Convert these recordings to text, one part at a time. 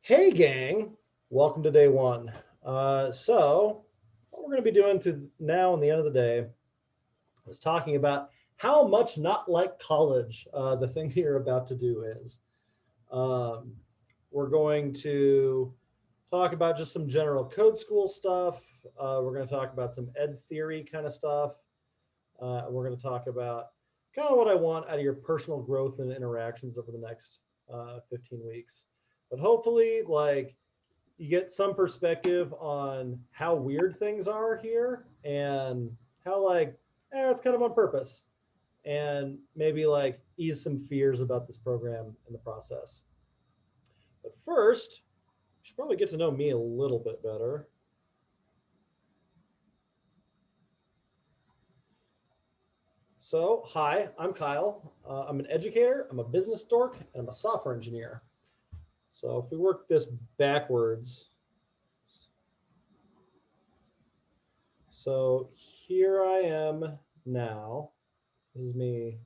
Hey gang, welcome to day one. What we're going to be doing to now and the end of the day is talking about how much not like college the thing you're about to do is. Um, we're going to talk about just some general code school stuff. We're going to talk about some ed theory kind of stuff. We're going to talk about kind of what I want out of your personal growth and interactions over the next 15 weeks. But hopefully, you get some perspective on how weird things are here and how it's kind of on purpose and maybe ease some fears about this program in the process. But first, you should probably get to know me a little bit better. So, hi, I'm Kyle. I'm an educator, I'm a business dork, and I'm a software engineer. So, if we work this backwards, so here I am now. This is me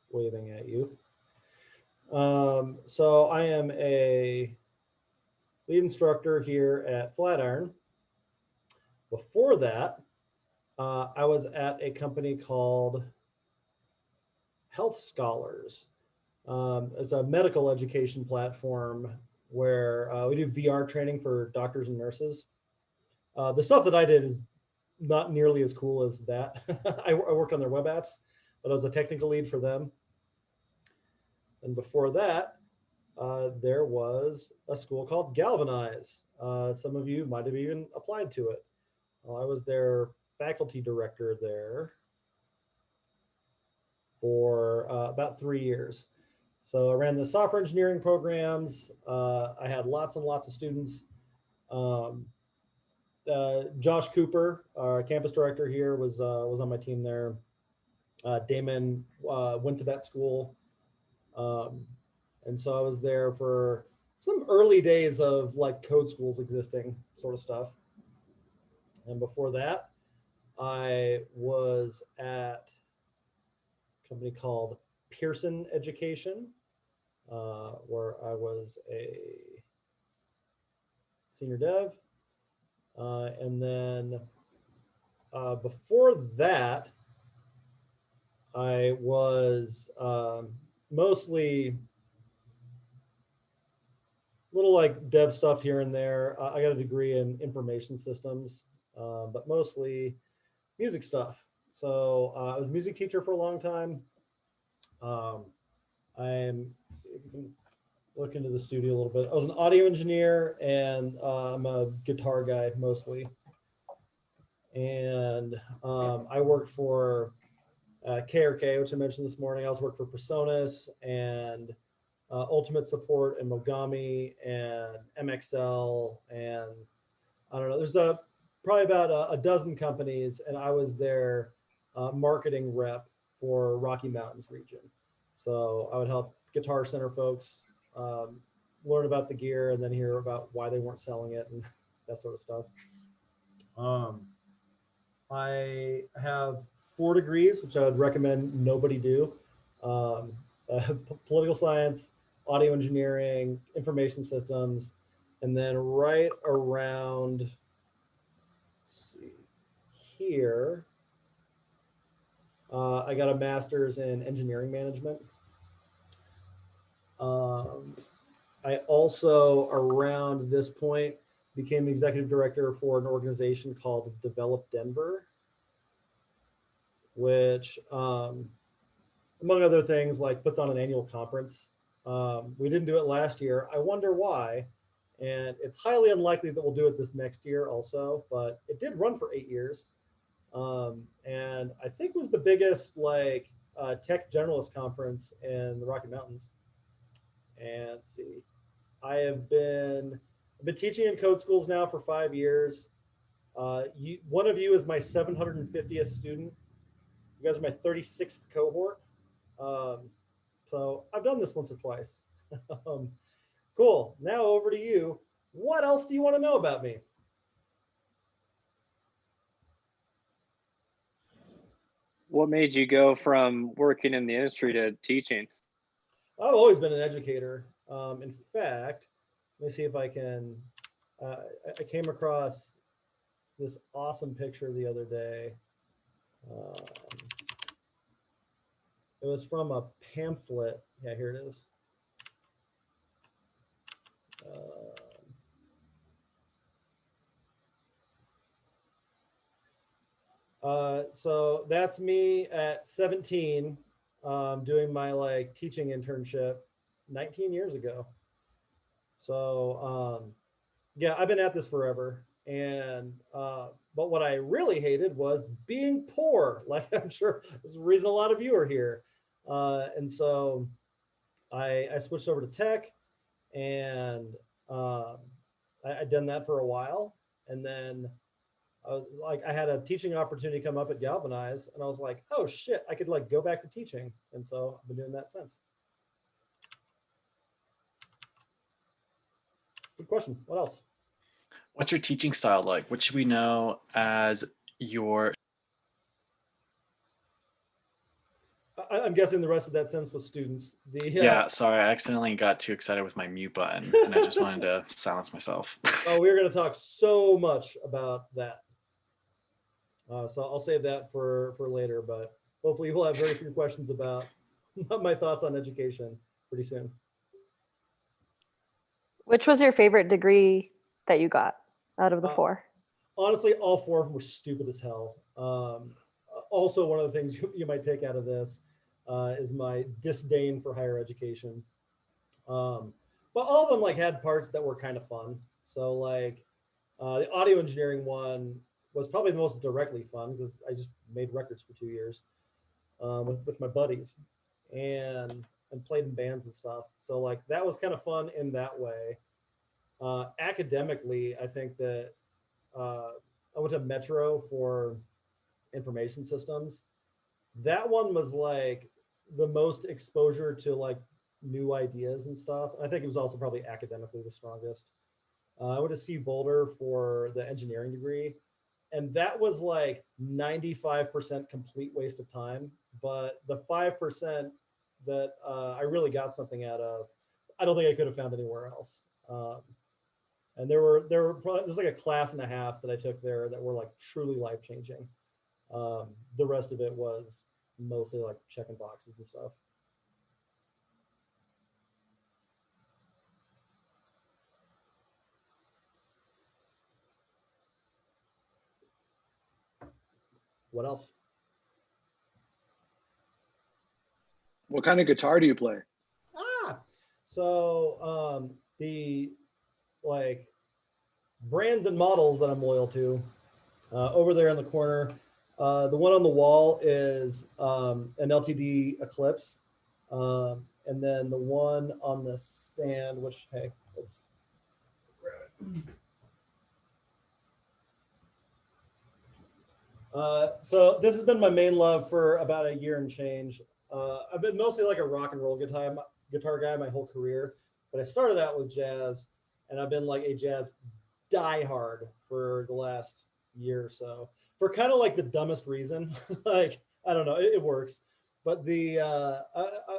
waving at you. So I am a lead instructor here at Flatiron. Before that, I was at a company called Health Scholars. It's a medical education platform where we do VR training for doctors and nurses. The stuff that I did is not nearly as cool as that. I worked on their web apps, but I was a technical lead for them. And before that, there was a school called Galvanize. Some of you might have even applied to it. I was their faculty director there for about 3 years. So I ran the software engineering programs. I had lots and lots of students. Um, Josh Cooper, our campus director here, was on my team there. Damon went to that school. Um, and so I was there for some early days of code schools existing sort of stuff. And before that, I was at a company called Pearson Education, where I was a senior dev. And then before that, I was mostly little dev stuff here and there. I got a degree in information systems, but mostly music stuff. So I was a music teacher for a long time. Let's see if you can look into the studio a little bit. I was an audio engineer and I'm a guitar guy mostly. And I worked for KRK, which I mentioned this morning. I also worked for Personas and Ultimate Support and Mogami and MXL. And I don't know, there's probably about a dozen companies, and I was their marketing rep for Rocky Mountains region. So I would help Guitar Center folks learn about the gear and then hear about why they weren't selling it and that sort of stuff. I have 4 degrees, which I would recommend nobody do. Political science, audio engineering, information systems, and then right around, let's see, here, I got a master's in engineering management. I also, around this point, became executive director for an organization called Develop Denver, which, among other things, puts on an annual conference. We didn't do it last year. I wonder why. And it's highly unlikely that we'll do it this next year also, but it did run for 8 years. And I think was the biggest tech generalist conference in the Rocky Mountains. And let's see, I've been teaching in code schools now for 5 years. One of you is my 750th student. You guys are my 36th cohort. So I've done this once or twice. Cool. Now over to you. What else do you want to know about me? What made you go from working in the industry to teaching? I've always been an educator. In fact, let me see if I can. I came across this awesome picture the other day. Um, it was from a pamphlet. Yeah, here it is. So that's me at 17, doing my like teaching internship 19 years ago. So yeah, I've been at this forever. And but what I really hated was being poor. Like I'm sure there's a reason a lot of you are here. And so I switched over to tech, and um, I'd done that for a while, and then like I had a teaching opportunity come up at Galvanize, and I was like, oh shit, I could like go back to teaching, and so I've been doing that since. Good question. What else? What's your teaching style like? What should we know as your? I'm guessing the rest of that sentence was students. Yeah, sorry, I accidentally got too excited with my mute button, and I just wanted to silence myself. Oh, we're going to talk so much about that. So I'll save that for later, but hopefully we'll have very few questions about my thoughts on education pretty soon. Which was your favorite degree that you got out of the four? Honestly, all four of them were stupid as hell. Also, one of the things you might take out of this is my disdain for higher education. But all of them like had parts that were kind of fun. So like the audio engineering one was probably the most directly fun because I just made records for 2 years with my buddies and played in bands and stuff. So like that was kind of fun in that way. Academically, I think that I went to Metro for information systems. That one was like the most exposure to like new ideas and stuff. I think it was also probably academically the strongest. I went to C Boulder for the engineering degree, and that was like 95% complete waste of time. But the 5% that I really got something out of, I don't think I could have found anywhere else. And there's like a class and a half that I took there that were like truly life changing. The rest of it was mostly like checking boxes and stuff. What else? What kind of guitar do you play? So the like brands and models that I'm loyal to, over there in the corner, the one on the wall is an LTD Eclipse, and then the one on the stand, which hey, let's grab it. So this has been my main love for about a year and change. I've been mostly like a rock and roll guitar guy my whole career, but I started out with jazz, and I've been like a jazz diehard for the last year or so, for kind of like the dumbest reason. Like I don't know, it works. But I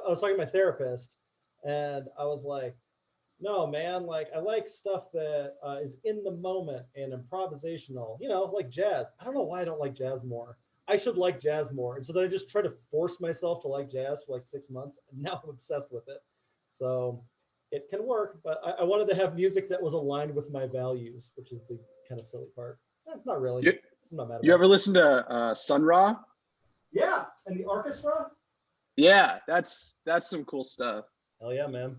was talking to my therapist, and I was like, no, man, like I like stuff that is in the moment and improvisational, like jazz. I don't know why I don't like jazz more. I should like jazz more. And so then I just try to force myself to like jazz for like 6 months, and now I'm obsessed with it. So it can work, but I wanted to have music that was aligned with my values, which is the kind of silly part. Not really. I'm not mad about You ever it. listen to Sun Ra? Yeah, and the orchestra? Yeah, that's some cool stuff. Hell yeah, man.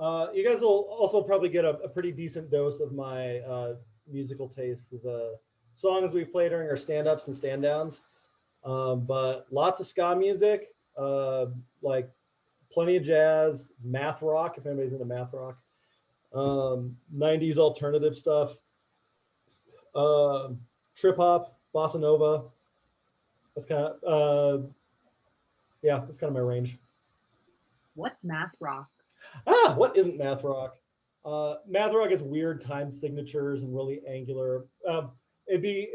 You guys will also probably get a pretty decent dose of my musical taste, the songs we play during our stand-ups and stand-downs. But lots of ska music, like plenty of jazz, math rock, if anybody's into math rock, 90s alternative stuff, trip hop, bossa nova. That's kind of, yeah, that's kind of my range. What's math rock? What isn't math rock? Math rock is weird time signatures and really angular. It'd be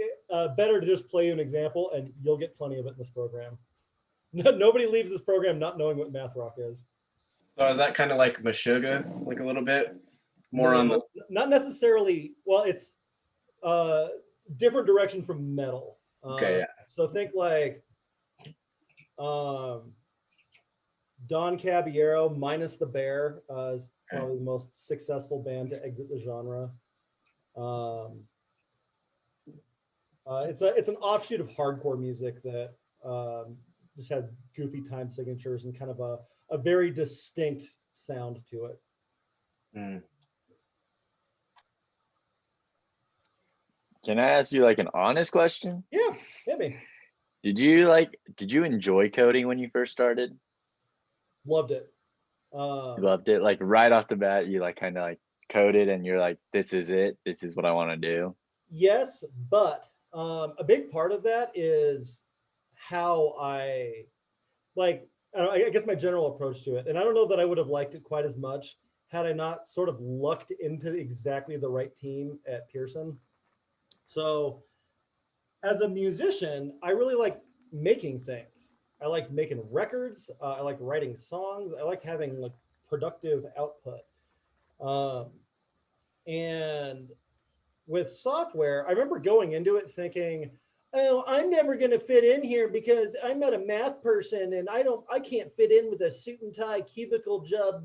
better to just play you an example, and you'll get plenty of it in this program. Nobody leaves this program not knowing what math rock is. So is that kind of like Meshuggah, like a little bit? More on the not necessarily. Well, it's different direction from metal. Okay, yeah. So think like Don Caballero minus the Bear is probably the most successful band to exit the genre. It's an offshoot of hardcore music that just has goofy time signatures and kind of a very distinct sound to it. Can I ask you like an honest question? Yeah, maybe. Did you enjoy coding when you first started? Loved it. You loved it, like right off the bat, you like kind of like coded and you're like, this is it. This is what I want to do. Yes, but a big part of that is how I like, I guess my general approach to it. And I don't know that I would have liked it quite as much had I not sort of lucked into exactly the right team at Pearson. So as a musician, I really like making things. I like making records. I like writing songs. I like having like productive output. And with software, I remember going into it thinking, oh, I'm never going to fit in here because I'm not a math person and I can't fit in with a suit and tie cubicle job.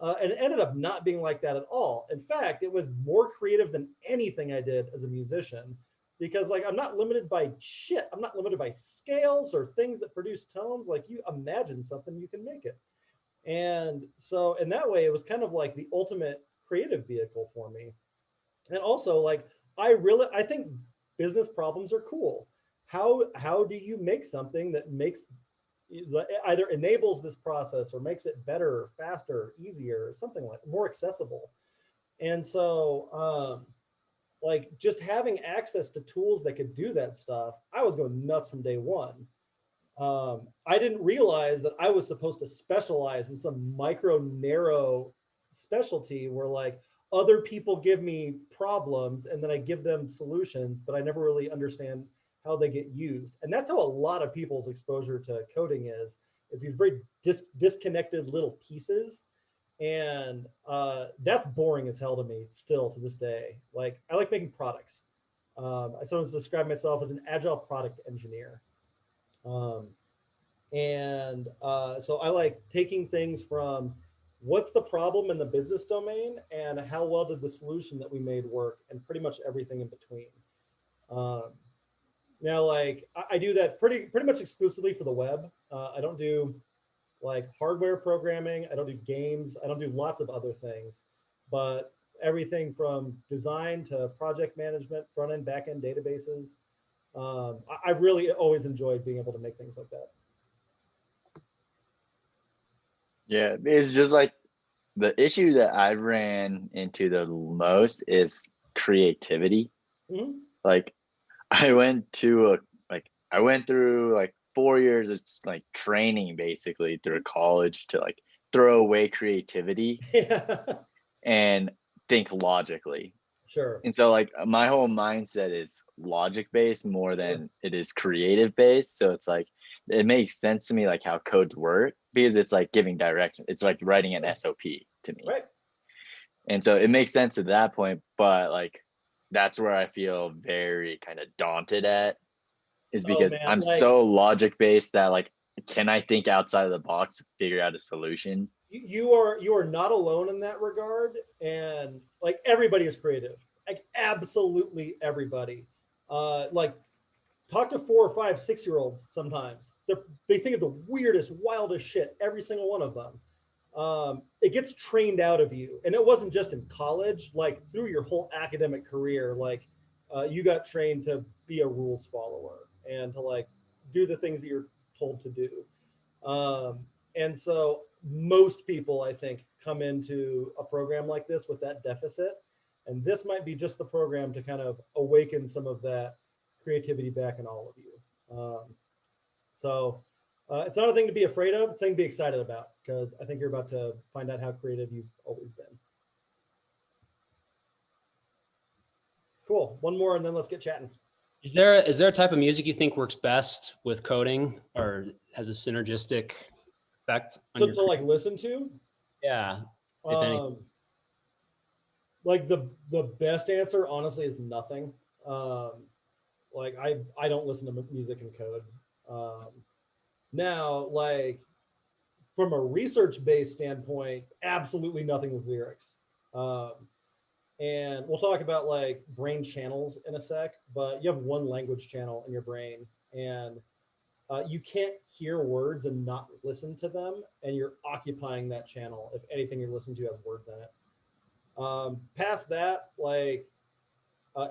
And it ended up not being like that at all. In fact, it was more creative than anything I did as a musician because like I'm not limited by shit. I'm not limited by scales or things that produce tones. Like you imagine something, you can make it. And so in that way, it was kind of like the ultimate creative vehicle for me. And also like, I think business problems are cool. How do you make something that either enables this process or makes it better, faster, easier, something like more accessible? And so like just having access to tools that could do that stuff, I was going nuts from day one. I didn't realize that I was supposed to specialize in some narrow specialty where like other people give me problems and then I give them solutions, but I never really understand how they get used. And that's how a lot of people's exposure to coding is these very disconnected little pieces. And that's boring as hell to me still to this day. Like I like making products. I sometimes describe myself as an agile product engineer. So I like taking things from what's the problem in the business domain and how well did the solution that we made work and pretty much everything in between. Now, like I do that pretty much exclusively for the web. I don't do like hardware programming. I don't do games. I don't do lots of other things, but everything from design to project management, front end, back end databases. I really always enjoyed being able to make things like that. Yeah, it's just like the issue that I ran into the most is creativity. Mm-hmm. Like I went through like 4 years of like training basically through college to like throw away creativity and think logically. Sure. And so like my whole mindset is logic based more than it is creative based. So it's like it makes sense to me like how codes work because it's like giving direction. It's like writing an SOP to me. Right. And so it makes sense at that point, but like that's where I feel very kind of daunted at is because I'm so logic based that like, can I think outside of the box to figure out a solution? You are not alone in that regard. And like everybody is creative, like absolutely everybody. Like talk to 4 or 5, 6-year-olds sometimes. They think of the weirdest, wildest shit, every single one of them. It gets trained out of you. And it wasn't just in college, like through your whole academic career, like you got trained to be a rules follower and to like do the things that you're told to do. And so most people, I think, come into a program like this with that deficit. And this might be just the program to kind of awaken some of that creativity back in all of you. So it's not a thing to be afraid of, it's a thing to be excited about, because I think you're about to find out how creative you've always been. Cool. One more and then let's get chatting. Is there a type of music you think works best with coding or has a synergistic effect on To like listen to? Yeah. If anything. like the best answer honestly is nothing. Like I don't listen to music and code. Now, like from a research-based standpoint, absolutely nothing with lyrics. And we'll talk about like brain channels in a sec, but you have one language channel in your brain, and you can't hear words and not listen to them, and you're occupying that channel if anything you're listening to has words in it. Past that, like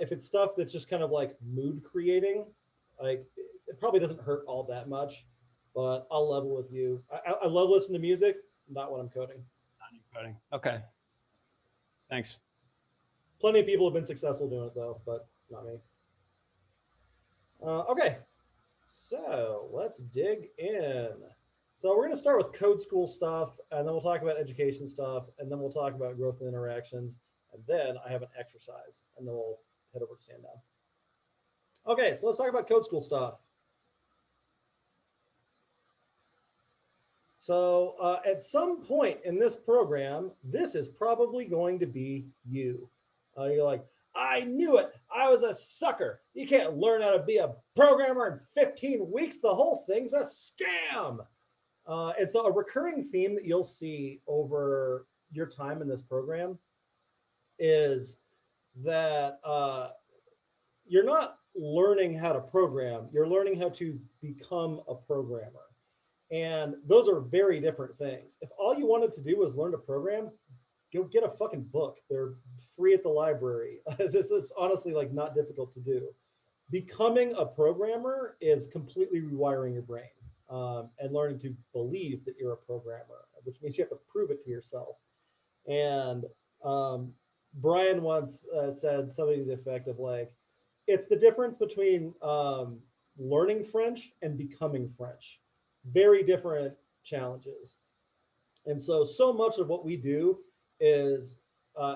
if it's stuff that's just kind of like mood creating, like it probably doesn't hurt all that much, but I'll level with you. I love listening to music, not when I'm coding. Coding. Okay. Thanks. Plenty of people have been successful doing it though, but not me. Okay, so let's dig in. So we're going to start with code school stuff, and then we'll talk about education stuff, and then we'll talk about growth and interactions, and then I have an exercise, and then we'll head over to stand down. Okay, so let's talk about code school stuff. So at some point in this program, this is probably going to be you. You're like, I knew it. I was a sucker. You can't learn how to be a programmer in 15 weeks. The whole thing's a scam. And so a recurring theme that you'll see over your time in this program is that you're not learning how to program. You're learning how to become a programmer. And those are very different things. If all you wanted to do was learn to program, go get a fucking book. They're free at the library. It's honestly like not difficult to do. Becoming a programmer is completely rewiring your brain and learning to believe that you're a programmer, which means you have to prove it to yourself. And Brian once said something to the effect of like, it's the difference between learning French and becoming French. Very different challenges. And so much of what we do is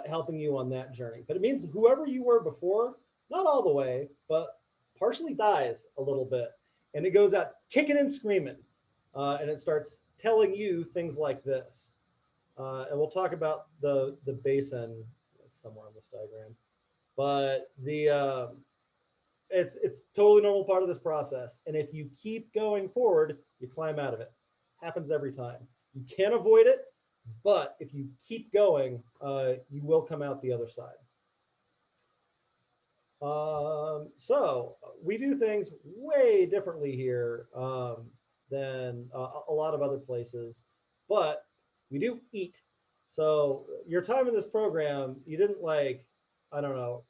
helping you on that journey. But it means whoever you were before, not all the way, but partially dies a little bit. And it goes out kicking and screaming. And it starts telling you things like this. And we'll talk about the basin somewhere on this diagram. But it's totally normal part of this process. And if you keep going forward, you climb out of it. Happens every time. You can't avoid it, but if you keep going, you will come out the other side. So we do things way differently here than a lot of other places, but we do eat. So your time in this program, you didn't like, I don't know,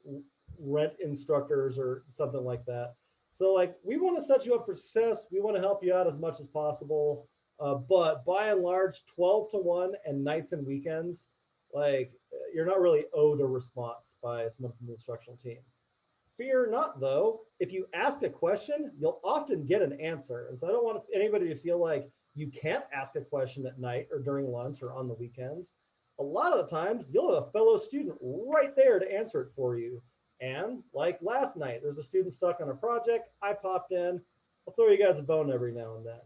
rent instructors or something like that. So like we want to set you up for success. We want to help you out as much as possible. But by and large, 12 to 1 and nights and weekends, like you're not really owed a response by someone from the instructional team. Fear not, though. If you ask a question, you'll often get an answer. And so I don't want anybody to feel like you can't ask a question at night or during lunch or on the weekends. A lot of the times, you'll have a fellow student right there to answer it for you. And like last night, there's a student stuck on a project. I popped in. I'll throw you guys a bone every now and then.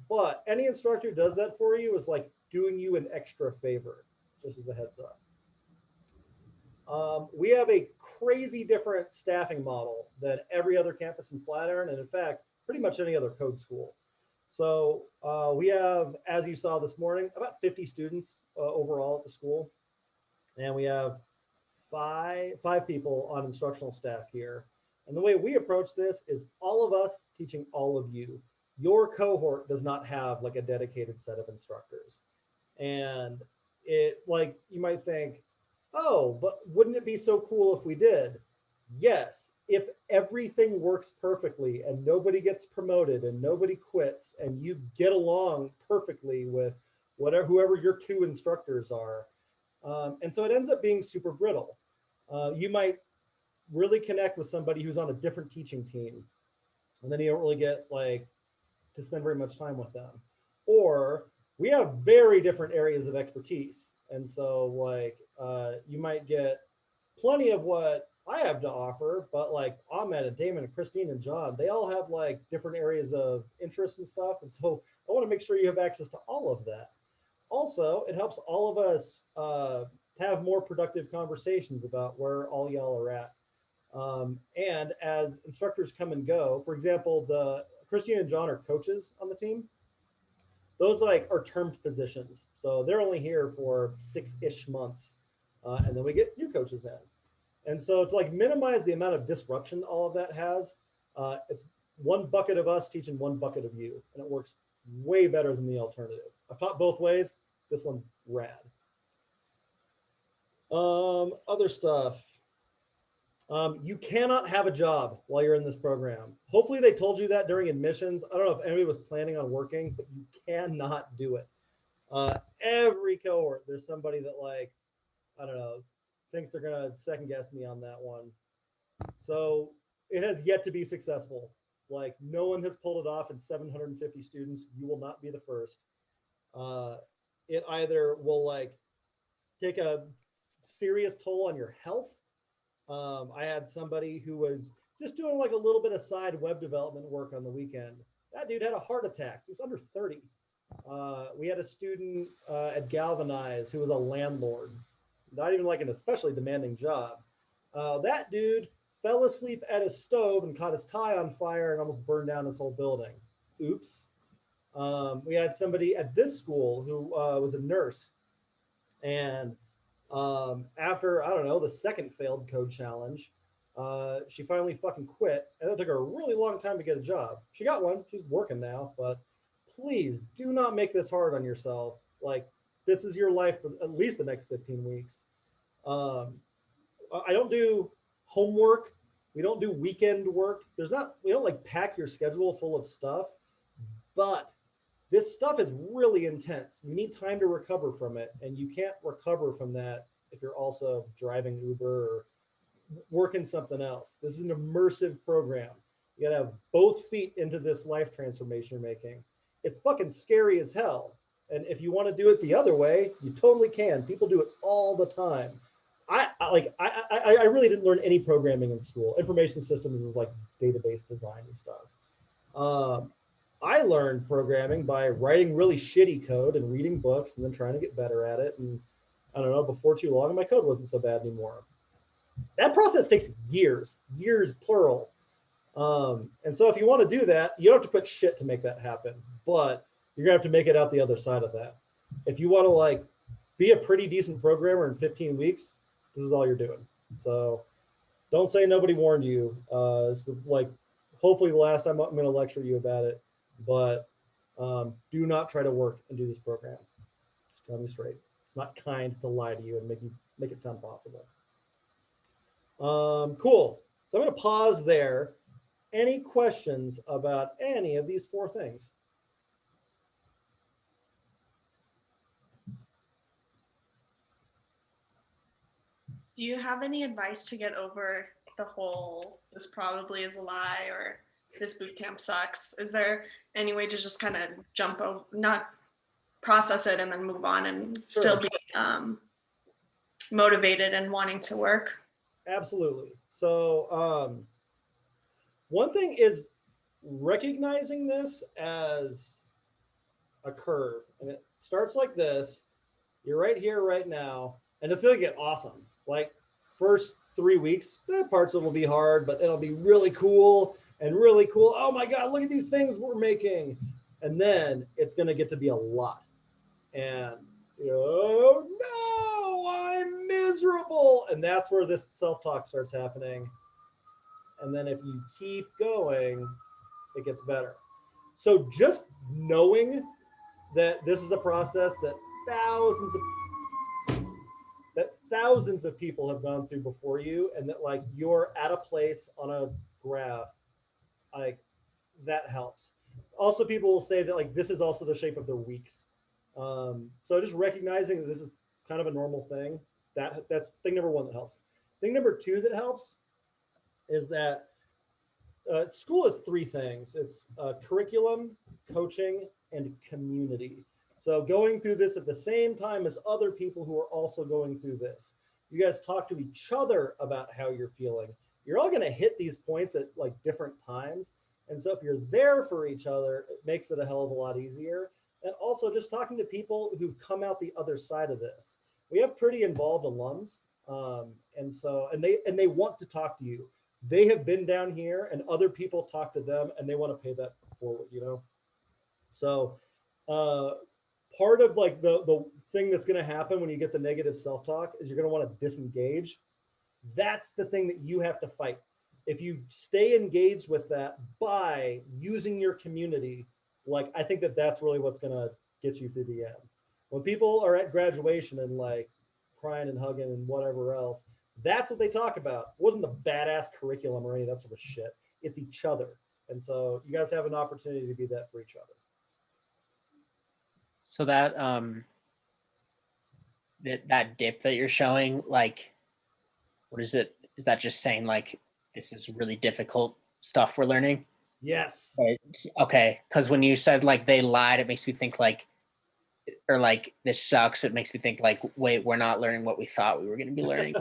But any instructor who does that for you is like doing you an extra favor, just as a heads up. We have a crazy different staffing model than every other campus in Flatiron, and in fact, pretty much any other code school. So we have, as you saw this morning, about 50 students overall at the school. And we have five people on instructional staff here. And the way we approach this is all of us teaching all of you. Your cohort does not have like a dedicated set of instructors. And it, like, you might think, oh, but wouldn't it be so cool if we did? Yes, if everything works perfectly and nobody gets promoted and nobody quits and you get along perfectly with whoever your two instructors are. And so it ends up being super brittle. You might really connect with somebody who's on a different teaching team, and then you don't really get like to spend very much time with them. Or we have very different areas of expertise. And so like you might get plenty of what I have to offer, but like Ahmed and Damon and Christine and John, they all have like different areas of interest and stuff. And so I want to make sure you have access to all of that. Also, it helps all of us have more productive conversations about where all y'all are at. And as instructors come and go, for example, the Christine and John are coaches on the team. Those like are termed positions. So they're only here for 6-ish months. And then we get new coaches in. And so to like minimize the amount of disruption all of that has, it's one bucket of us teaching one bucket of you. And it works way better than the alternative. I've taught both ways. This one's rad. Other stuff. You cannot have a job while you're in this program. Hopefully they told you that during admissions. I don't know if anybody was planning on working, but you cannot do it. Every cohort, there's somebody that like, I don't know, thinks they're gonna second guess me on that one. So it has yet to be successful. Like no one has pulled it off in 750 students. You will not be the first. It either will like take a serious toll on your health. I had somebody who was just doing like a little bit of side web development work on the weekend. That dude had a heart attack. He was under 30. We had a student at Galvanize who was a landlord, not even like an especially demanding job. That dude fell asleep at his stove and caught his tie on fire and almost burned down his whole building. Oops. We had somebody at this school who was a nurse, and after, I don't know, the second failed code challenge, she finally fucking quit, and it took her a really long time to get a job. She got one, she's working now, but please do not make this hard on yourself. Like, this is your life for at least the next 15 weeks. I don't do homework. We don't do weekend work. We don't like pack your schedule full of stuff, but this stuff is really intense. You need time to recover from it, and you can't recover from that if you're also driving Uber or working something else. This is an immersive program. You gotta have both feet into this life transformation you're making. It's fucking scary as hell. And if you want to do it the other way, you totally can. People do it all the time. I really didn't learn any programming in school. Information systems is like database design and stuff. I learned programming by writing really shitty code and reading books and then trying to get better at it. And I don't know, before too long, my code wasn't so bad anymore. That process takes years plural. And so if you want to do that, you don't have to put shit to make that happen, but you're gonna have to make it out the other side of that. If you want to like be a pretty decent programmer in 15 weeks, this is all you're doing. So don't say nobody warned you. It's like hopefully the last time I'm going to lecture you about it, but do not try to work and do this program. Just tell me straight. It's not kind to lie to you and make it sound possible. Cool. So I'm going to pause there. Any questions about any of these four things? Do you have any advice to get over the whole, this probably is a lie, or this boot camp sucks? Is there any way to just kind of jump over, not process it and then move on and still be motivated and wanting to work? Absolutely. So one thing is recognizing this as a curve, and it starts like this. You're right here, right now, and it's going to get awesome. Like first 3 weeks, the parts of it will be hard, but it'll be really cool and really cool. Oh my God, look at these things we're making. And then it's going to get to be a lot. And, oh no, I'm miserable. And that's where this self-talk starts happening. And then if you keep going, it gets better. So just knowing that this is a process that thousands of people have gone through before you, and that like you're at a place on a graph, like that helps. Also, people will say that like this is also the shape of their weeks. So just recognizing that this is kind of a normal thing, that's thing number one that helps. Thing number two that helps is that school is three things. It's curriculum, coaching, and community. So going through this at the same time as other people who are also going through this. You guys talk to each other about how you're feeling. You're all going to hit these points at like different times. And so if you're there for each other, it makes it a hell of a lot easier. And also just talking to people who've come out the other side of this. we have pretty involved alums. And so, and they want to talk to you. They have been down here and other people talk to them and they want to pay that forward, you know? So, part of like the thing that's going to happen when you get the negative self-talk is you're going to want to disengage. That's the thing that you have to fight. If you stay engaged with that by using your community, like, I think that that's really what's going to get you through the end. When people are at graduation and like crying and hugging and whatever else, that's what they talk about. It wasn't the badass curriculum or any of that sort of shit. It's each other. And so you guys have an opportunity to be that for each other. So that that dip that you're showing, like, what is it? Is that just saying like this is really difficult stuff we're learning? Yes. Right. Okay. Because when you said like they lied, it makes me think like, or like this sucks. It makes me think like, wait, we're not learning what we thought we were going to be learning.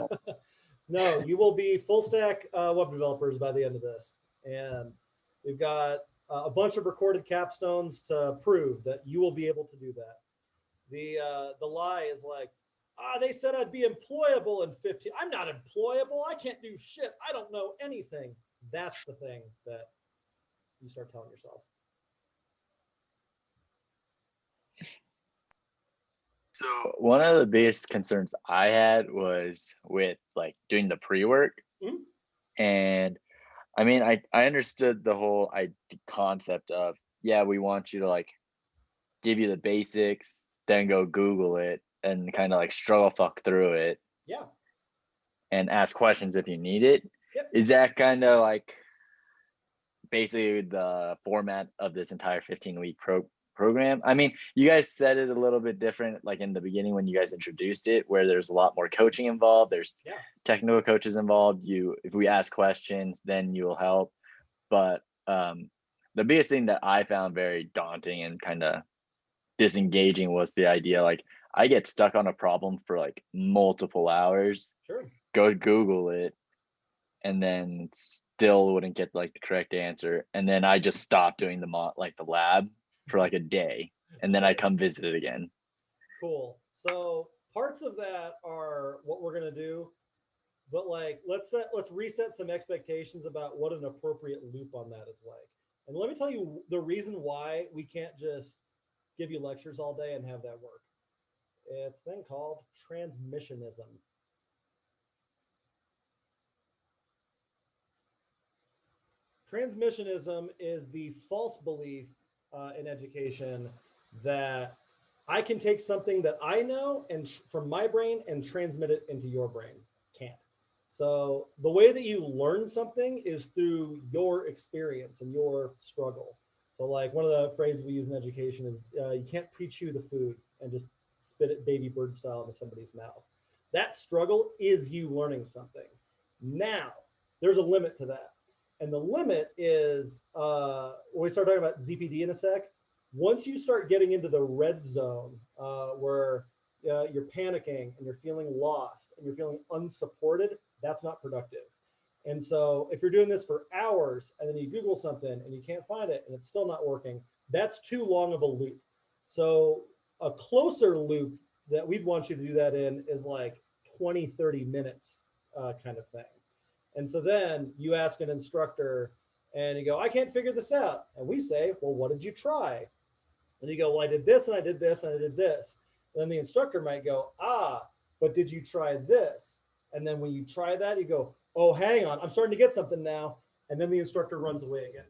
No, you will be full stack web developers by the end of this, and we've got a bunch of recorded capstones to prove that you will be able to do that. The lie is like, they said I'd be employable in 15. I'm not employable. I can't do shit. I don't know anything. That's the thing that you start telling yourself. So one of the biggest concerns I had was with like doing the pre-work. And I mean, I understood the whole concept of, yeah, we want you to like give you the basics, then go Google it and kind of like struggle fuck through it. Yeah. And ask questions if you need it. Yep. Is that kind of like basically the format of this entire 15-week program? I mean, you guys said it a little bit different, like in the beginning when you guys introduced it, where there's a lot more coaching involved. There's technical coaches involved. If we ask questions, then you will help. But the biggest thing that I found very daunting and kind of disengaging was the idea, like, I get stuck on a problem for like multiple hours, go Google it, and then still wouldn't get like the correct answer. And then I just stopped doing the lab for like a day, and then I come visit it again. Cool. So parts of that are what we're gonna do, but like let's reset some expectations about what an appropriate loop on that is like. And let me tell you the reason why we can't just give you lectures all day and have that work. It's a thing called transmissionism. Transmissionism is the false belief in education that I can take something that I know and from my brain and transmit it into your brain. Can't. So the way that you learn something is through your experience and your struggle. So like one of the phrases we use in education is you can't pre-chew the food and just spit it baby bird style into somebody's mouth. That struggle is you learning something. Now, there's a limit to that. And the limit is, when we start talking about ZPD in a sec, once you start getting into the red zone where you're panicking and you're feeling lost and you're feeling unsupported, that's not productive. And so if you're doing this for hours and then you Google something and you can't find it and it's still not working, that's too long of a loop. So a closer loop that we'd want you to do that in is like 20, 30 minutes kind of thing. And so then you ask an instructor and you go, I can't figure this out. And we say, well, what did you try? And you go, well, I did this and I did this and I did this. And then the instructor might go, but did you try this? And then when you try that, you go, oh, hang on, I'm starting to get something now. And then the instructor runs away again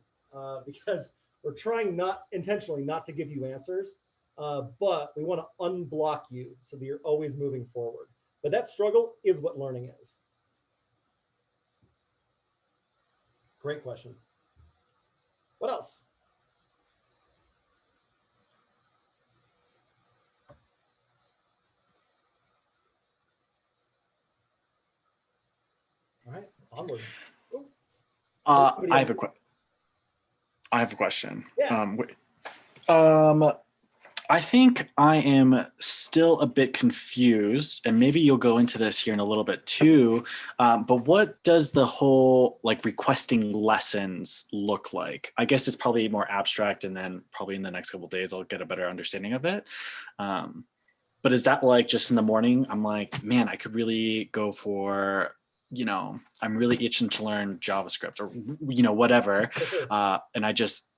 because we're trying intentionally not to give you answers, but we want to unblock you so that you're always moving forward. But that struggle is what learning is. Great question. What else? All right, onward. I have a question. Yeah. I think I am still a bit confused, and maybe you'll go into this here in a little bit too. But what does the whole like requesting lessons look like? I guess it's probably more abstract, and then probably in the next couple of days I'll get a better understanding of it. But is that like just in the morning? I'm like, man, I could really go for, I'm really itching to learn JavaScript or, whatever. And I just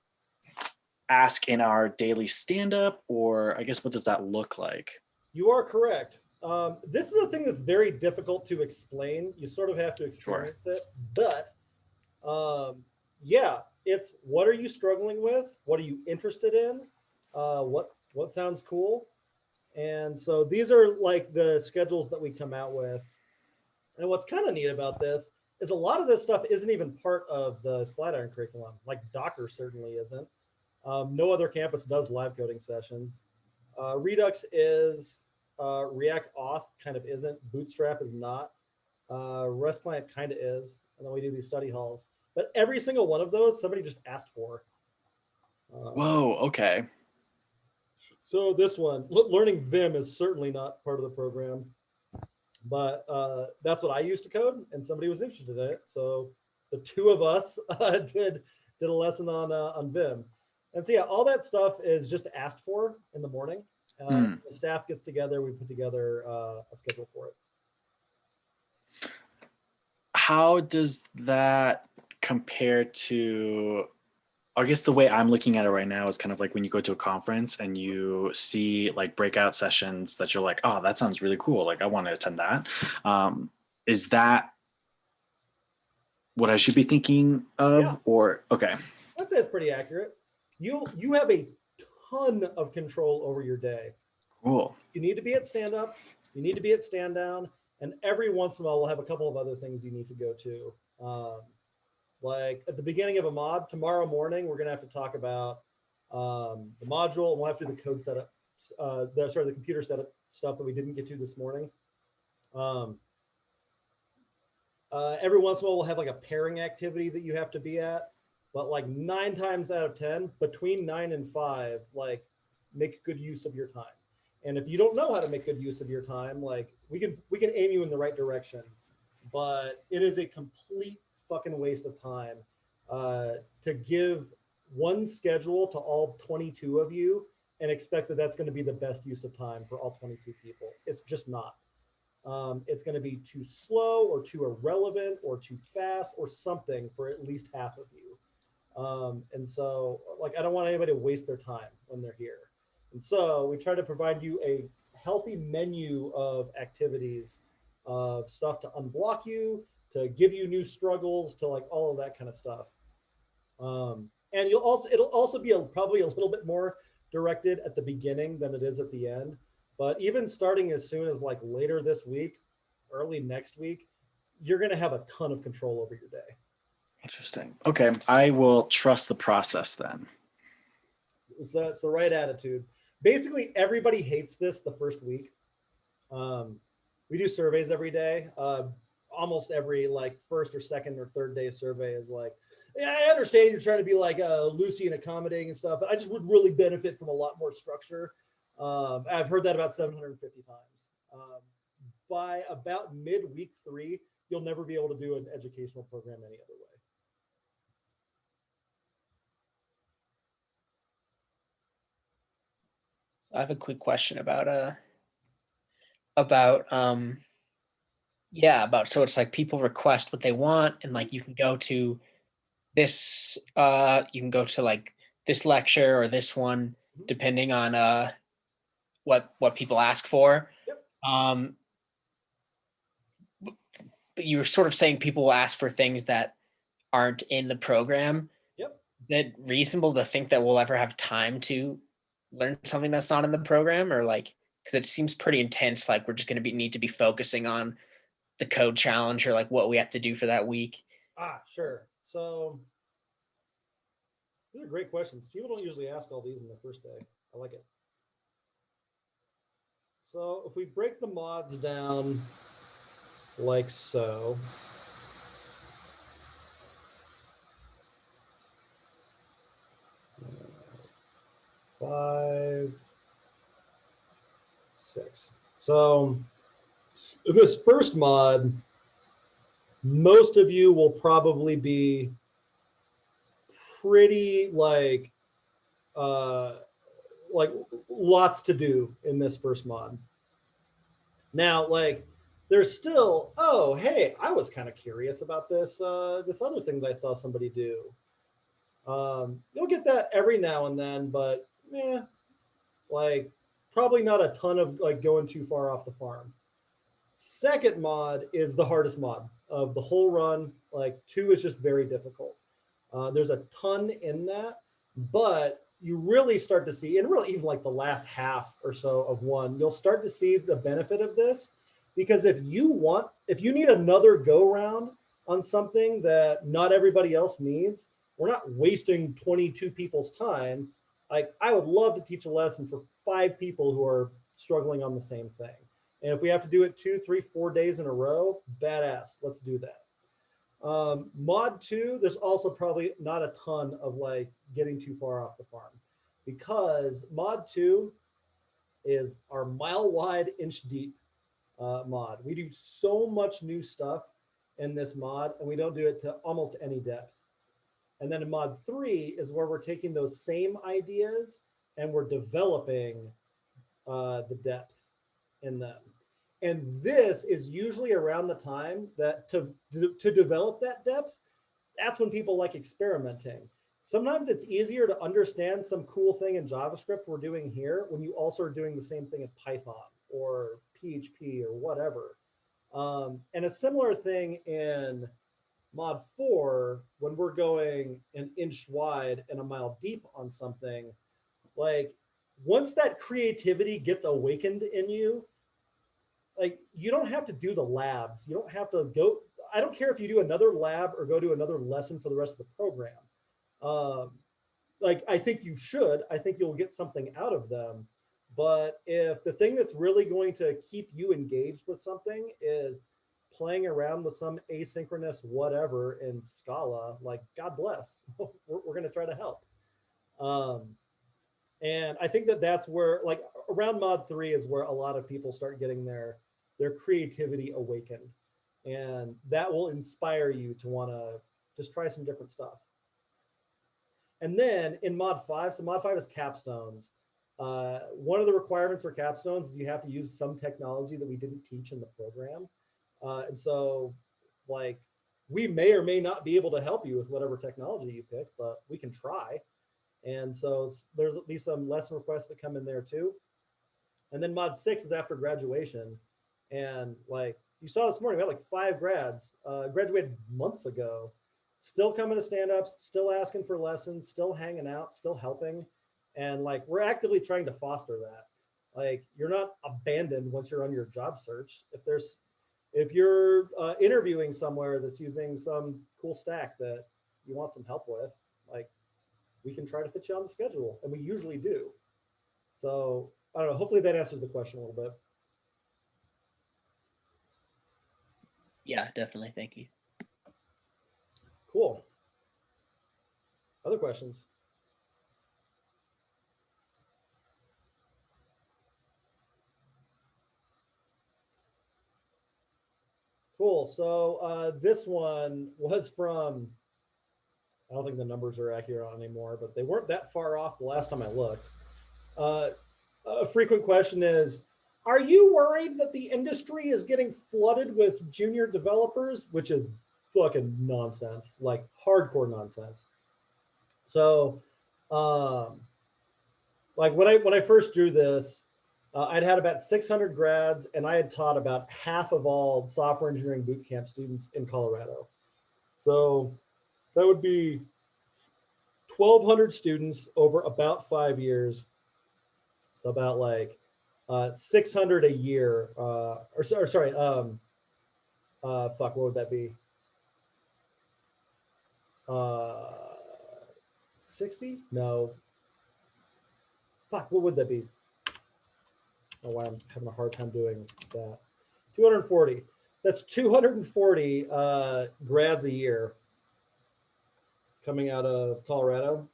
ask in our daily stand-up, or I guess, what does that look like? You are correct. This is a thing that's very difficult to explain. You sort of have to experience it. But yeah, it's what are you struggling with? What are you interested in? What sounds cool? And so these are like the schedules that we come out with. And what's kind of neat about this is a lot of this stuff isn't even part of the Flatiron curriculum. Like Docker certainly isn't. No other campus does live coding sessions. Redux is, React Auth kind of isn't, Bootstrap is not, REST Client kind of is, and then we do these study halls. But every single one of those, somebody just asked for. Whoa, okay. So this one, learning Vim is certainly not part of the program, but that's what I used to code, and somebody was interested in it. So the two of us did a lesson on Vim. And so yeah, all that stuff is just asked for in the morning. The staff gets together, we put together a schedule for it. How does that compare to, I guess the way I'm looking at it right now is kind of like when you go to a conference and you see like breakout sessions that you're like, oh, that sounds really cool. Like I want to attend that. Is that what I should be thinking of? Yeah. Or, okay. I'd say it's pretty accurate. You have a ton of control over your day. Cool. You need to be at stand up, you need to be at stand down, and every once in a while we'll have a couple of other things you need to go to. Like at the beginning of a mod, tomorrow morning, we're gonna have to talk about the module, and we'll have to do the code setup, the computer setup stuff that we didn't get to this morning. Every once in a while we'll have like a pairing activity that you have to be at. But like 9 times out of 10, between 9 and 5, like make good use of your time. And if you don't know how to make good use of your time, like we can aim you in the right direction, but it is a complete fucking waste of time to give one schedule to all 22 of you and expect that that's going to be the best use of time for all 22 people. It's just not. It's going to be too slow or too irrelevant or too fast or something for at least half of you. And so like, I don't want anybody to waste their time when they're here. And so we try to provide you a healthy menu of activities, of stuff to unblock you, to give you new struggles, to like all of that kind of stuff. And it'll also be probably a little bit more directed at the beginning than it is at the end. But even starting as soon as like later this week, early next week, you're going to have a ton of control over your day. Interesting. Okay, I will trust the process then. So that's the right attitude. Basically, everybody hates this the first week. We do surveys every day. Almost every like first or second or third day survey is like, yeah, I understand you're trying to be like loosey and accommodating and stuff, but I just would really benefit from a lot more structure. I've heard that about 750 times. By about mid-week 3, you'll never be able to do an educational program any other way. I have a quick question about so it's like people request what they want, and like you can go to this like this lecture or this one depending on what people ask for. Yep. But you were sort of saying people will ask for things that aren't in the program. Yep. Is it reasonable to think that we'll ever have time to learn something that's not in the program, or like, because it seems pretty intense, like we're just going to need to be focusing on the code challenge or like what we have to do for that week? Sure. So these are great questions. People don't usually ask all these in the first day. I like it. So if we break the mods down like so, five, 6. So this first mod, most of you will probably be pretty like lots to do in this first mod. Now, like, there's still, oh, hey, I was kind of curious about this this other thing that I saw somebody do. You'll get that every now and then, but yeah, like probably not a ton of like going too far off the farm. Second mod is the hardest mod of the whole run. Like 2 is just very difficult. There's a ton in that, but you really start to see, and really even like the last half or so of 1, you'll start to see the benefit of this, because if you need another go round on something that not everybody else needs, we're not wasting 22 people's time. Like I would love to teach a lesson for 5 people who are struggling on the same thing. And if we have to do it 2, 3, 4 days in a row, badass, let's do that. Mod 2, there's also probably not a ton of like getting too far off the farm, because mod 2 is our mile wide, inch deep mod. We do so much new stuff in this mod, and we don't do it to almost any depth. And then in mod 3 is where we're taking those same ideas and we're developing the depth in them. And this is usually around the time that to develop that depth, that's when people like experimenting. Sometimes it's easier to understand some cool thing in JavaScript we're doing here when you also are doing the same thing in Python or PHP or whatever. And a similar thing in mod 4, when we're going an inch wide and a mile deep on something, like once that creativity gets awakened in you, like you don't have to do the labs. You don't have to go. I don't care if you do another lab or go do another lesson for the rest of the program. Like I think you should. I think you'll get something out of them. But if the thing that's really going to keep you engaged with something is playing around with some asynchronous whatever in Scala, like God bless, we're going to try to help. And I think that that's where, like around mod 3 is where a lot of people start getting their creativity awakened. And that will inspire you to want to just try some different stuff. And then in mod 5, so mod 5 is capstones. One of the requirements for capstones is you have to use some technology that we didn't teach in the program. And so like we may or may not be able to help you with whatever technology you pick, but we can try. And so there's at least some lesson requests that come in there too. And then mod 6 is after graduation. And like you saw this morning, we had like 5 grads graduated months ago, still coming to stand-ups, still asking for lessons, still hanging out, still helping. And like we're actively trying to foster that. Like you're not abandoned once you're on your job search. If you're interviewing somewhere that's using some cool stack that you want some help with, like we can try to fit you on the schedule, and we usually do. So I don't know, hopefully that answers the question a little bit. Yeah, definitely. Thank you. Cool. Other questions? Cool. So this one was from, I don't think the numbers are accurate on anymore, but they weren't that far off the last time I looked. A frequent question is, are you worried that the industry is getting flooded with junior developers? Which is fucking nonsense, like hardcore nonsense. So like when I first drew this, I'd had about 600 grads, and I had taught about half of all software engineering bootcamp students in Colorado. So that would be 1,200 students over about 5 years. So about like 600 a year, sorry, what would that be? 60? No. Fuck, what would that be? Oh, why I'm having a hard time doing that. 240. That's 240 grads a year coming out of Colorado.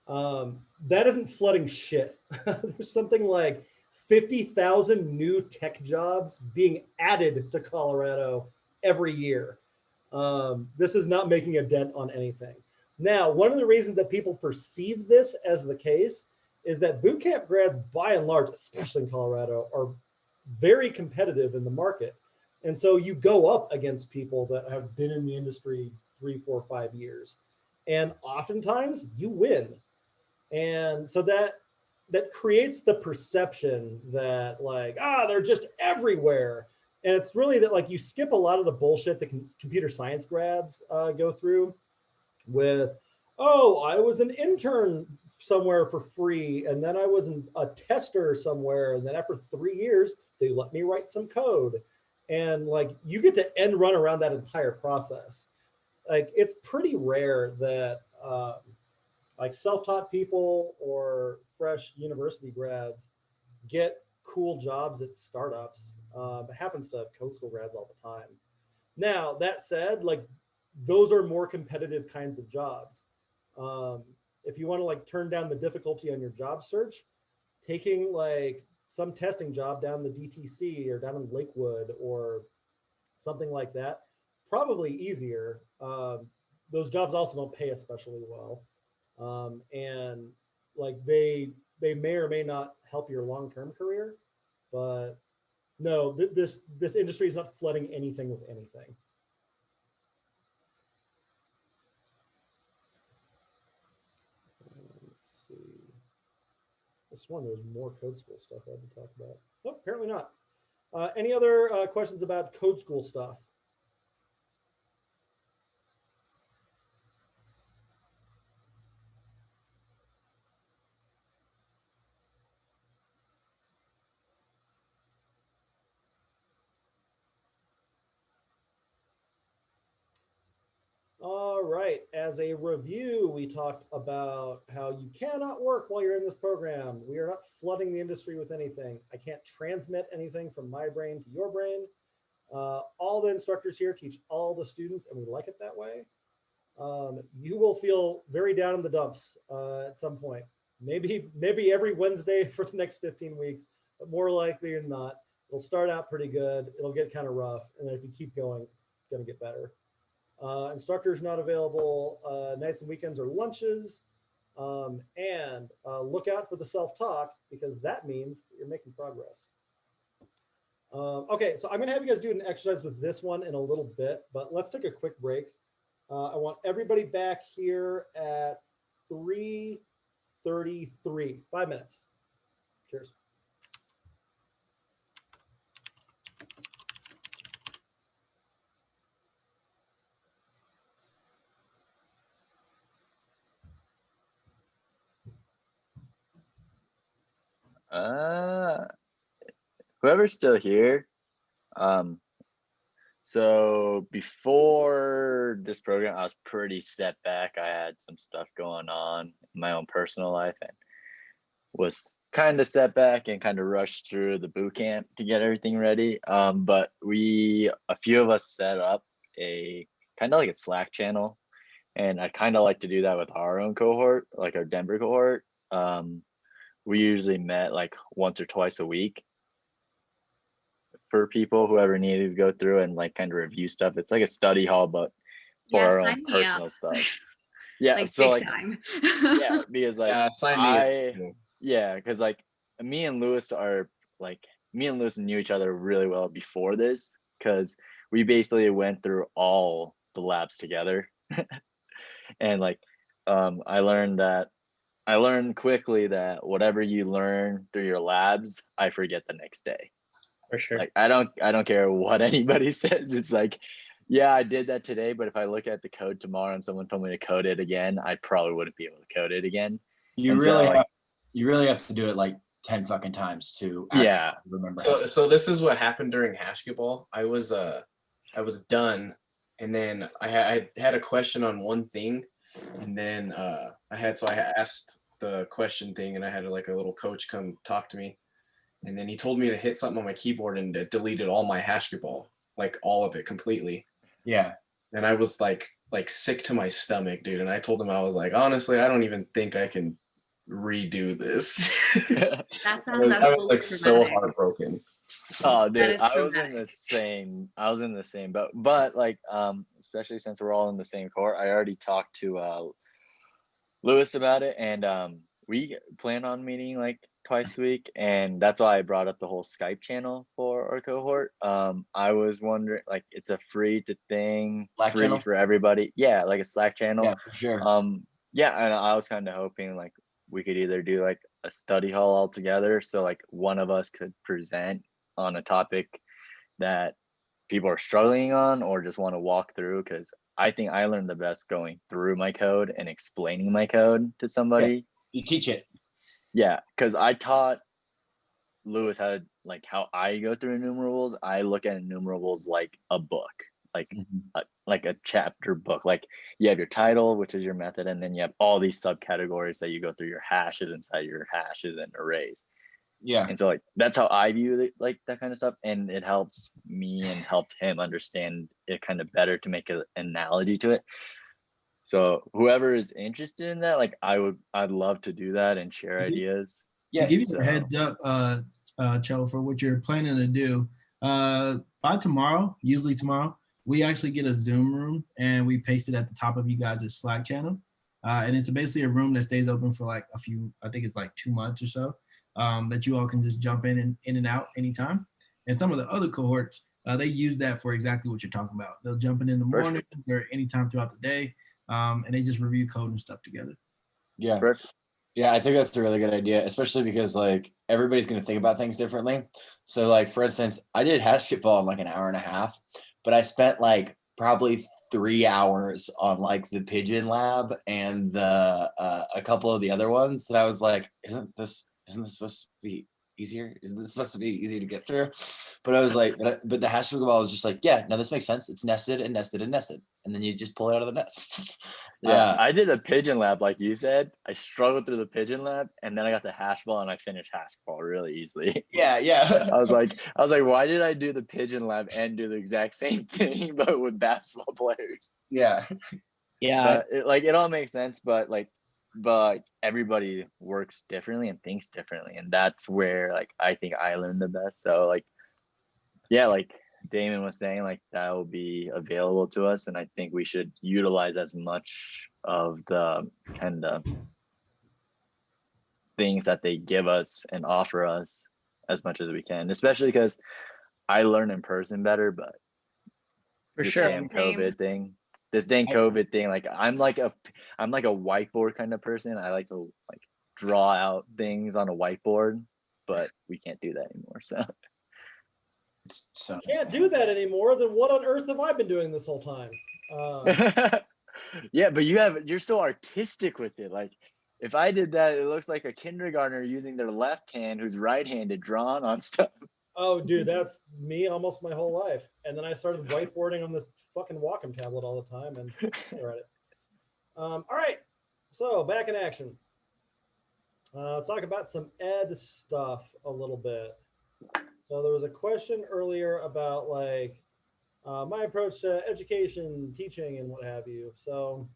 That isn't flooding shit. There's something like 50,000 new tech jobs being added to Colorado every year. This is not making a dent on anything. Now, one of the reasons that people perceive this as the case is that boot camp grads, by and large, especially in Colorado, are very competitive in the market. And so you go up against people that have been in the industry 3, 4, 5 years. And oftentimes you win. And so that creates the perception that like, they're just everywhere. And it's really that like you skip a lot of the bullshit that computer science grads go through with, I was an intern somewhere for free, and then I was a tester somewhere, and then after 3 years, they let me write some code. And like you get to end run around that entire process. Like it's pretty rare that like self-taught people or fresh university grads get cool jobs at startups. It happens to code school grads all the time. Now, that said, like those are more competitive kinds of jobs. If you want to like turn down the difficulty on your job search, taking like some testing job down the DTC or down in Lakewood or something like that, probably easier. Those jobs also don't pay especially well. And like they may or may not help your long-term career, but no, this industry is not flooding anything with anything. Let's see. This one, there's more code school stuff I had to talk about. Nope, apparently not. Any other questions about code school stuff? All right, as a review, we talked about how you cannot work while you're in this program. We are not flooding the industry with anything. I can't transmit anything from my brain to your brain. All the instructors here teach all the students, and we like it that way. You will feel very down in the dumps at some point. Maybe every Wednesday for the next 15 weeks, but more likely than not, it'll start out pretty good. It'll get kind of rough, and then if you keep going, it's going to get better. Instructors not available nights and weekends or lunches. And look out for the self-talk because that means you're making progress. Okay, so I'm gonna have you guys do an exercise with this one in a little bit, but let's take a quick break. I want everybody back here at 3:33, 5 minutes. Cheers. Whoever's still here. So before this program, I was pretty set back. I had some stuff going on in my own personal life and was kind of set back and kind of rushed through the boot camp to get everything ready. But a few of us set up a kind of like a Slack channel, and I kind of like to do that with our own cohort, like our Denver cohort. We usually met like once or twice a week for people who ever needed to go through and like kind of review stuff. It's like a study hall, but for our own personal stuff. Yeah, like so big like time. yeah, because like because like me and Lewis knew each other really well before this because we basically went through all the labs together. And like I learned quickly that whatever you learn through your labs, I forget the next day. For sure. Like I don't care what anybody says. It's like, yeah, I did that today, but if I look at the code tomorrow and someone told me to code it again, I probably wouldn't be able to code it again. You really have to do it like 10 fucking times to actually remember. So this is what happened during Hashkeball. I was done, and then I had a question on one thing, and then I asked the question thing, and I had like a little coach come talk to me, and then he told me to hit something on my keyboard, and it deleted all my Hashkeball, like all of it completely. Yeah. And I was like sick to my stomach, dude. And I told him, I was like, honestly, I don't even think I can redo this. That sounds I was like so heartbroken. Oh, dude, I was in the same, but like, especially since we're all in the same cohort, I already talked to Lewis about it, and we plan on meeting like twice a week, and that's why I brought up the whole Skype channel for our cohort. I was wondering, like, it's a free to thing, Slack free channel? for everybody. Yeah, like a Slack channel. Yeah, for sure. Yeah, and I was kind of hoping like we could either do like a study hall all together, so like one of us could present on a topic that people are struggling on or just want to walk through, because I think I learned the best going through my code and explaining my code to somebody. You teach it. Yeah, because I taught Lewis how to, like, how I go through enumerables. I look at enumerables like a book, like like a chapter book. Like you have your title, which is your method, and then you have all these subcategories that you go through your hashes inside your hashes and arrays. Yeah. And so like that's how I view it, like that kind of stuff, and it helps me and helped him understand it kind of better to make an analogy to it. So whoever is interested in that, like I'd love to do that and share ideas. Yeah, give you So a heads up, Cho, for what you're planning to do. By tomorrow, usually tomorrow, we actually get a Zoom room and we paste it at the top of you guys' Slack channel. And it's basically a room that stays open for like I think it's like 2 months or so, that you all can just jump in and out anytime. And some of the other cohorts, they use that for exactly what you're talking about. They'll jump in the morning or anytime throughout the day, and they just review code and stuff together. Yeah. Yeah, I think that's a really good idea, especially because like everybody's going to think about things differently. So like, for instance, I did basketball in like an hour and a half, but I spent like probably 3 hours on like the Pigeon Lab and the a couple of the other ones that I was like, isn't this supposed to be easier? Isn't this supposed to be easier to get through? But I was like, but the basketball was just like, yeah, no, this makes sense. It's nested and nested and nested, and then you just pull it out of the nest. yeah, I did a Pigeon Lab like you said. I struggled through the Pigeon Lab, and then I got the hash ball and I finished hash ball really easily. Yeah. I was like, why did I do the Pigeon Lab and do the exact same thing but with basketball players? Yeah. Yeah. But it all makes sense, but everybody works differently and thinks differently, and that's where like I think I learned the best. So like, yeah, like Damon was saying, like that will be available to us, and I think we should utilize as much of the kind of things that they give us and offer us as much as we can, especially because I learn in person better. But For this sure. damn COVID thing, like I'm like a whiteboard kind of person. I like to like draw out things on a whiteboard, but we can't do that anymore. So Can't do that anymore. Then what on earth have I been doing this whole time? yeah, but you're so artistic with it. Like if I did that, it looks like a kindergartner using their left hand who's right-handed drawing on stuff. Oh, dude, that's me almost my whole life. And then I started whiteboarding on this fucking Wacom tablet all the time, and I read it. All right, so back in action. Let's talk about some ed stuff a little bit. So there was a question earlier about like my approach to education, teaching, and what have you. So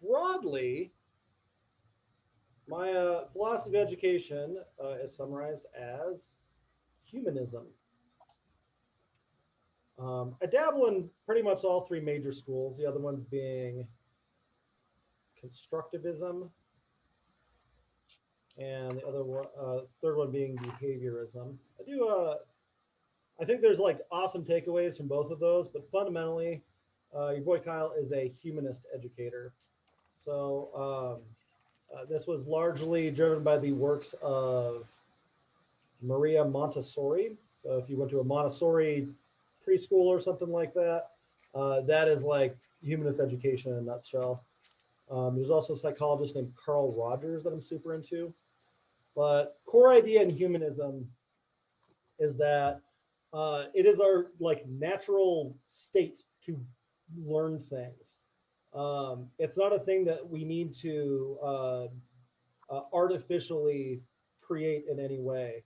broadly, my philosophy of education is summarized as humanism. I dabble in pretty much all three major schools, the other ones being constructivism, and the other one, third one being behaviorism. I think there's like awesome takeaways from both of those, but fundamentally, your boy Kyle is a humanist educator. So this was largely driven by the works of Maria Montessori. So if you went to a Montessori preschool or something like that, that is like humanist education in a nutshell. There's also a psychologist named Carl Rogers that I'm super into. But core idea in humanism is that it is our like natural state to learn things. It's not a thing that we need to artificially create in any way.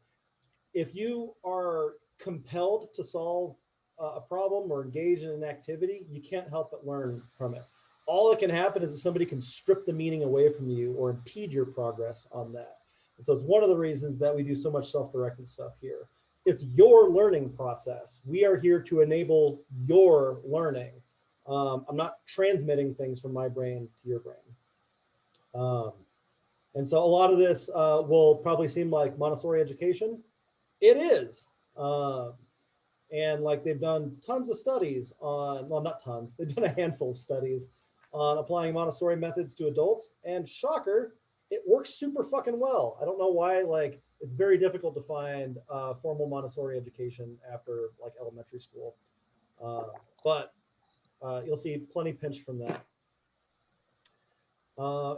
If you are compelled to solve a problem or engage in an activity, you can't help but learn from it. All that can happen is that somebody can strip the meaning away from you or impede your progress on that. And so it's one of the reasons that we do so much self-directed stuff here. It's your learning process. We are here to enable your learning. I'm not transmitting things from my brain to your brain. And so a lot of this will probably seem like Montessori education. It is. And like they've done tons of studies on, well, not tons, they've done a handful of studies on applying Montessori methods to adults. And shocker, it works super fucking well. I don't know why, like, it's very difficult to find formal Montessori education after like elementary school. But you'll see plenty pinched from that.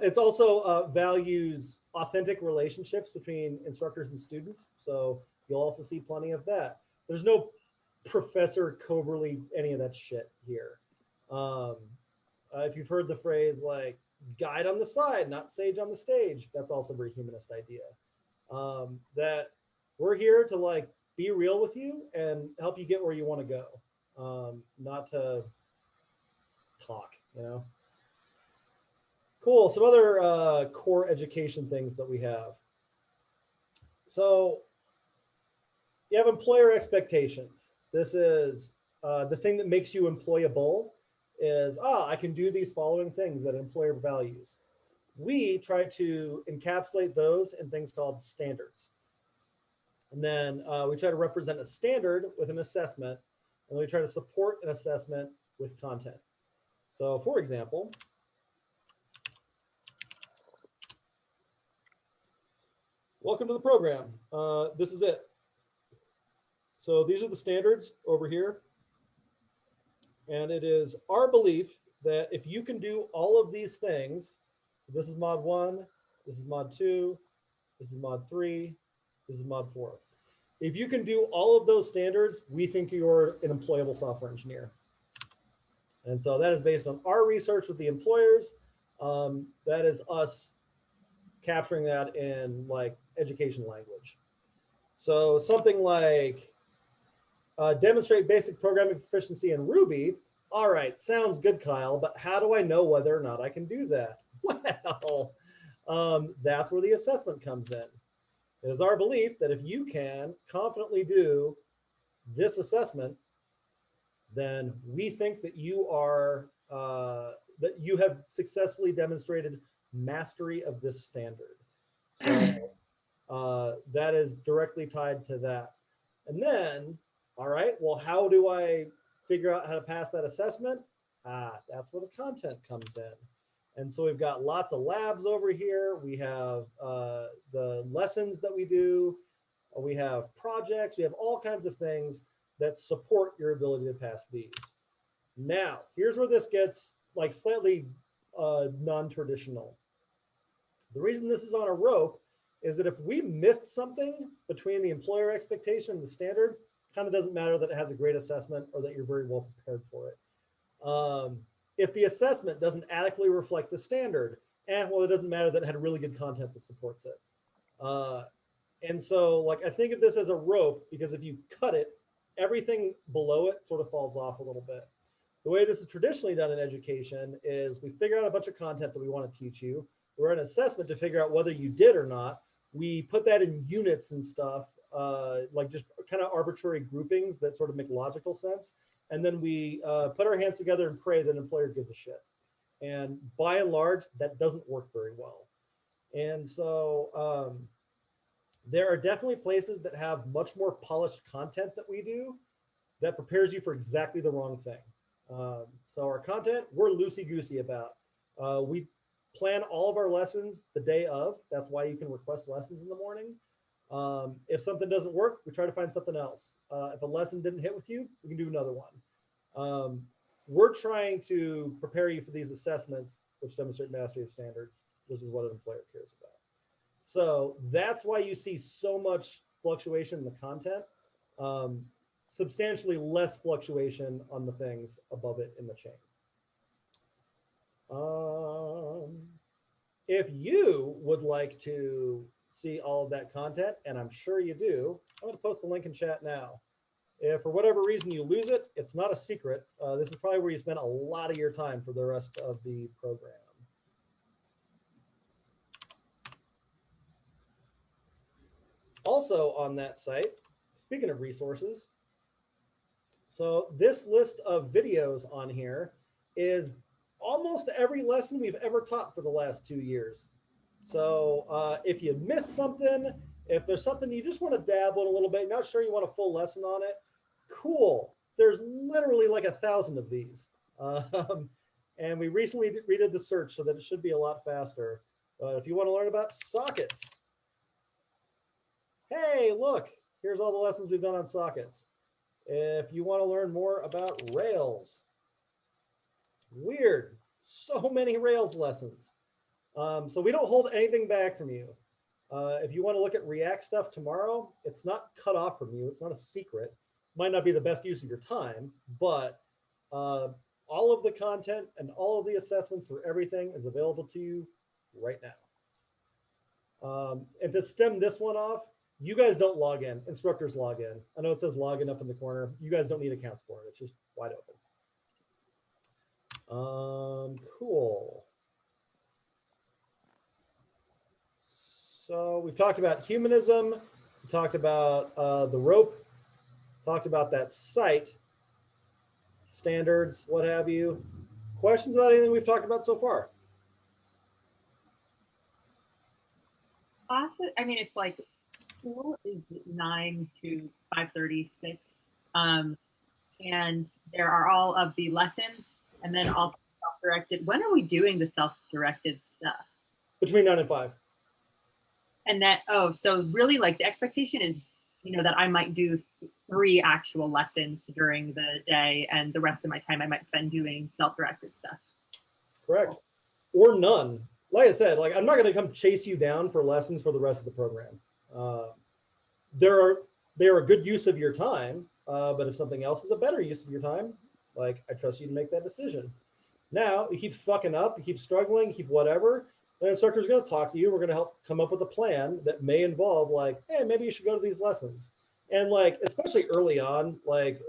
It's also values authentic relationships between instructors and students. So you'll also see plenty of that. There's no Professor Coberly, any of that shit here. If you've heard the phrase like guide on the side, not sage on the stage, that's also a very humanist idea. That we're here to like be real with you and help you get where you want to go, not to talk, you know. Cool. Some other core education things that we have. So you have employer expectations. This is the thing that makes you employable is, I can do these following things that an employer values. We try to encapsulate those in things called standards. And then we try to represent a standard with an assessment, and we try to support an assessment with content. So for example, welcome to the program. This is it. So these are the standards over here. And it is our belief that if you can do all of these things, this is mod 1, this is mod 2, this is mod 3, this is mod 4. If you can do all of those standards, we think you're an employable software engineer. And so that is based on our research with the employers. That is us capturing that in like education language. So something like demonstrate basic programming proficiency in Ruby. All right, sounds good, Kyle, but how do I know whether or not I can do that? Well, that's where the assessment comes in. It is our belief that if you can confidently do this assessment, then we think that you are, that you have successfully demonstrated mastery of this standard. So that is directly tied to that. And then, all right, well, how do I figure out how to pass that assessment? That's where the content comes in. And so we've got lots of labs over here. We have the lessons that we do. We have projects. We have all kinds of things that support your ability to pass these. Now, here's where this gets like slightly non-traditional. The reason this is on a rope is that if we missed something between the employer expectation and the standard, kind of doesn't matter that it has a great assessment or that you're very well prepared for it. If the assessment doesn't adequately reflect the standard, well, it doesn't matter that it had really good content that supports it. And so like, I think of this as a rope because if you cut it, everything below it sort of falls off a little bit. The way this is traditionally done in education is we figure out a bunch of content that we want to teach you. We're an assessment to figure out whether you did or not. We put that in units and stuff, like just kind of arbitrary groupings that sort of make logical sense. And then we put our hands together and pray that an employer gives a shit. And by and large, that doesn't work very well. And so there are definitely places that have much more polished content that we do that prepares you for exactly the wrong thing. So our content, we're loosey-goosey about. We plan all of our lessons the day of. That's why you can request lessons in the morning. If something doesn't work, we try to find something else. If a lesson didn't hit with you, we can do another one. We're trying to prepare you for these assessments, which demonstrate mastery of standards. This is what an employer cares about. So that's why you see so much fluctuation in the content, substantially less fluctuation on the things above it in the chain. If you would like to see all of that content, and I'm sure you do, I'm going to post the link in chat now. If for whatever reason you lose it, it's not a secret. This is probably where you spend a lot of your time for the rest of the program. Also on that site, speaking of resources, so this list of videos on here is almost every lesson we've ever taught for the last 2 years. So if you miss something, if there's something you just want to dabble in a little bit, not sure you want a full lesson on it, cool. There's literally like 1,000 of these. And we recently redid the search so that it should be a lot faster. But if you want to learn about sockets, hey, look, here's all the lessons we've done on sockets. If you want to learn more about Rails, weird, so many Rails lessons. So we don't hold anything back from you. If you want to look at React stuff tomorrow, it's not cut off from you. It's not a secret. Might not be the best use of your time, but all of the content and all of the assessments for everything is available to you right now. And to stem this one off, you guys don't log in. Instructors log in. I know it says login up in the corner. You guys don't need accounts for it. It's just wide open. Cool. So we've talked about humanism. We talked about the rope. Talked about that site, standards, what have you. Questions about anything we've talked about so far? I mean, it's like school is 9 to 5:36, and there are all of the lessons, and then also self-directed. When are we doing the self-directed stuff? Between 9 and 5. And that, oh, so really like the expectation is, you know, that I might do 3 actual lessons during the day, and the rest of my time I might spend doing self-directed stuff. Correct. Or none. Like I said, like I'm not going to come chase you down for lessons for the rest of the program. They are a good use of your time, but if something else is a better use of your time, like I trust you to make that decision. Now, you keep fucking up, you keep struggling, you keep whatever, the instructor's going to talk to you. We're going to help come up with a plan that may involve like, hey, maybe you should go to these lessons. And like, especially early on, like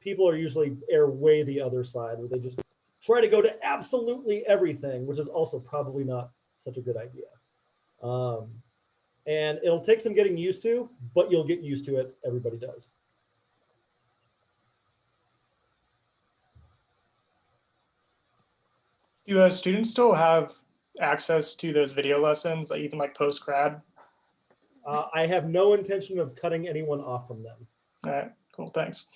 people are usually err way the other side where they just try to go to absolutely everything, which is also probably not such a good idea. And it'll take some getting used to, but you'll get used to it. Everybody does. Do students still have access to those video lessons, like even like post-grad? I have no intention of cutting anyone off from them. All right, cool, thanks.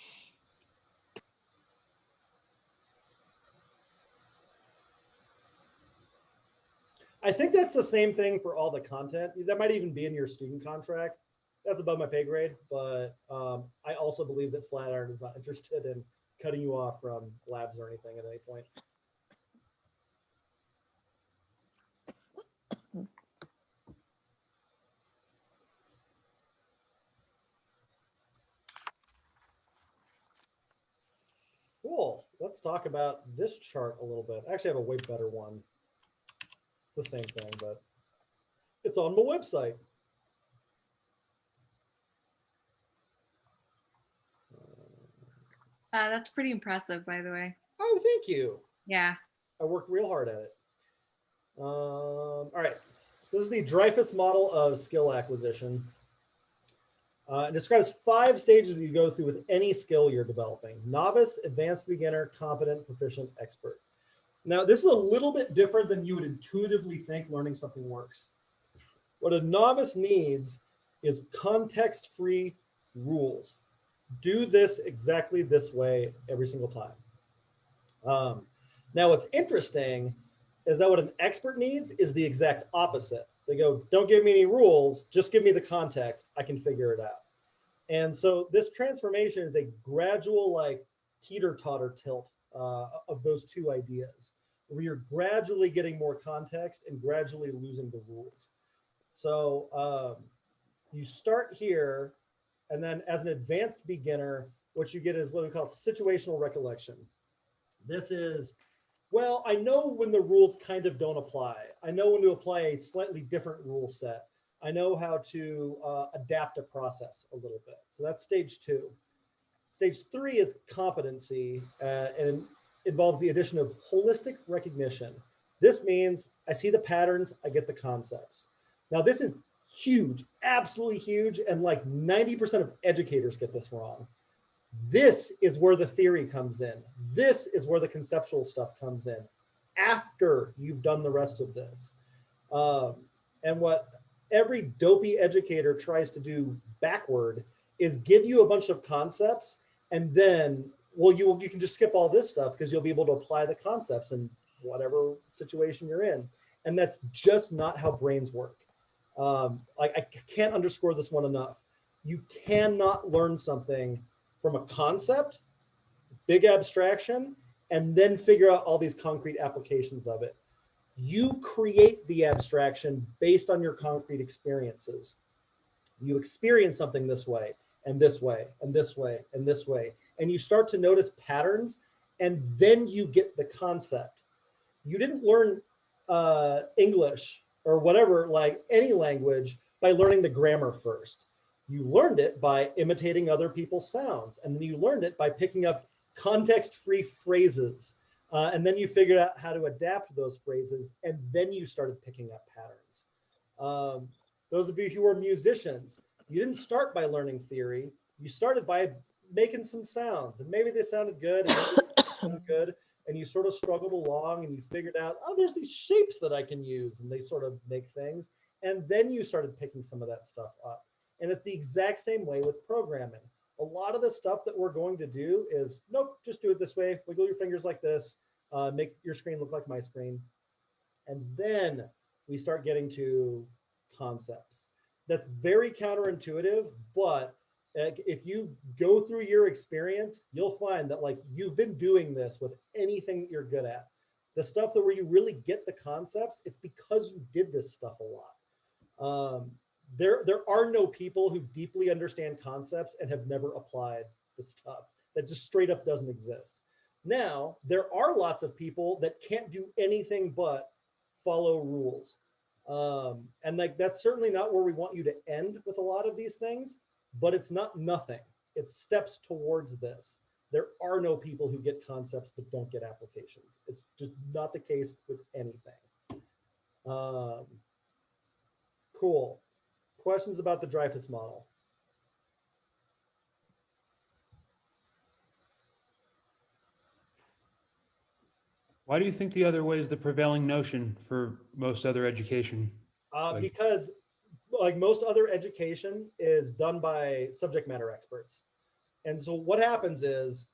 I think that's the same thing for all the content. That might even be in your student contract. That's above my pay grade, but I also believe that Flatiron is not interested in cutting you off from labs or anything at any point. Cool. Let's talk about this chart a little bit. I actually have a way better one. It's the same thing, but it's on my website. That's pretty impressive, by the way. Oh, thank you. Yeah. I worked real hard at it. All right. So this is the Dreyfus model of skill acquisition. It describes 5 stages that you go through with any skill you're developing: novice, advanced beginner, competent, proficient, expert. Now, this is a little bit different than you would intuitively think learning something works. What a novice needs is context-free rules. Do this exactly this way every single time. Now, what's interesting is that what an expert needs is the exact opposite. They go, don't give me any rules, just give me the context. I can figure it out. And so this transformation is a gradual, like, teeter-totter tilt of those two ideas, where you're gradually getting more context and gradually losing the rules. So you start here, and then as an advanced beginner, what you get is what we call situational recollection. This is, well, I know when the rules kind of don't apply. I know when to apply a slightly different rule set. I know how to adapt a process a little bit. So that's stage 2. Stage 3 is competency, and involves the addition of holistic recognition. This means I see the patterns, I get the concepts. Now this is huge, absolutely huge, and like 90% of educators get this wrong. This is where the theory comes in. This is where the conceptual stuff comes in after you've done the rest of this. And what every dopey educator tries to do backward is give you a bunch of concepts, and then, well, you can just skip all this stuff because you'll be able to apply the concepts in whatever situation you're in. And that's just not how brains work. Like, I can't underscore this one enough. You cannot learn something from a concept, big abstraction, and then figure out all these concrete applications of it. You create the abstraction based on your concrete experiences. You experience something this way, and this way, and this way, and this way, and you start to notice patterns, and then you get the concept. You didn't learn English or whatever, like any language, by learning the grammar first. You learned it by imitating other people's sounds, and then you learned it by picking up context-free phrases. And then you figured out how to adapt those phrases, and then you started picking up patterns. Those of you who are musicians, you didn't start by learning theory. You started by making some sounds, and maybe they sounded good, and maybe they sounded good, and you sort of struggled along, and you figured out, oh, there's these shapes that I can use, and they sort of make things. And then you started picking some of that stuff up. And it's the exact same way with programming. A lot of the stuff that we're going to do is, nope, just do it this way. Wiggle your fingers like this, make your screen look like my screen. And then we start getting to concepts. That's very counterintuitive, but if you go through your experience, you'll find that, like, you've been doing this with anything that you're good at. The stuff that where you really get the concepts, it's because you did this stuff a lot. There are no people who deeply understand concepts and have never applied the stuff. That just straight up doesn't exist. Now, there are lots of people that can't do anything but follow rules. And like, that's certainly not where we want you to end with a lot of these things, but it's not nothing. It's steps towards this. There are no people who get concepts but don't get applications. It's just not the case with anything. Cool. Questions about the Dreyfus model? Why do you think the other way is the prevailing notion for most other education? Because like most other education is done by subject matter experts. And so what happens is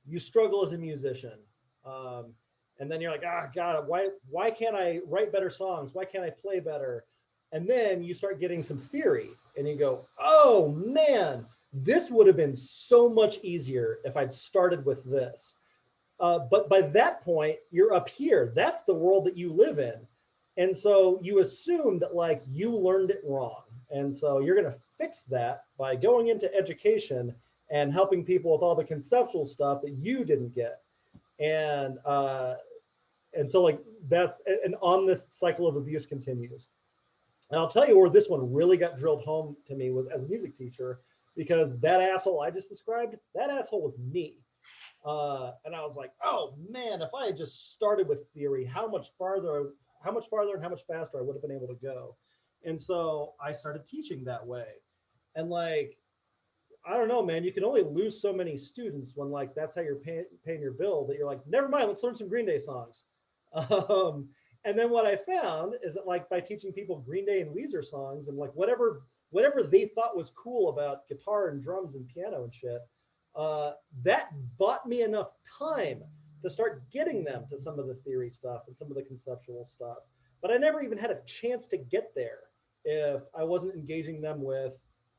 you struggle as a musician. And then you're like, God, why can't I write better songs? Why can't I play better? And then you start getting some theory and you go, oh man, this would have been so much easier if I'd started with this. But by that point, you're up here. That's the world that you live in. And so you assume that, like, you learned it wrong. And so you're going to fix that by going into education and helping people with all the conceptual stuff that you didn't get. And so, like, that's, and on this cycle of abuse continues. And I'll tell you where this one really got drilled home to me was as a music teacher, because that asshole I just described, that asshole was me. And I was like, oh man, if I had just started with theory, how much farther and how much faster I would have been able to go. And so I started teaching that way. And like, I don't know, man, you can only lose so many students when, like, that's how you're paying your bill, that you're like, never mind, let's learn some Green Day songs. And then what I found is that, like, by teaching people Green Day and Weezer songs and like whatever they thought was cool about guitar and drums and piano and shit, that bought me enough time to start getting them to some of the theory stuff and some of the conceptual stuff. But I never even had a chance to get there if I wasn't engaging them with,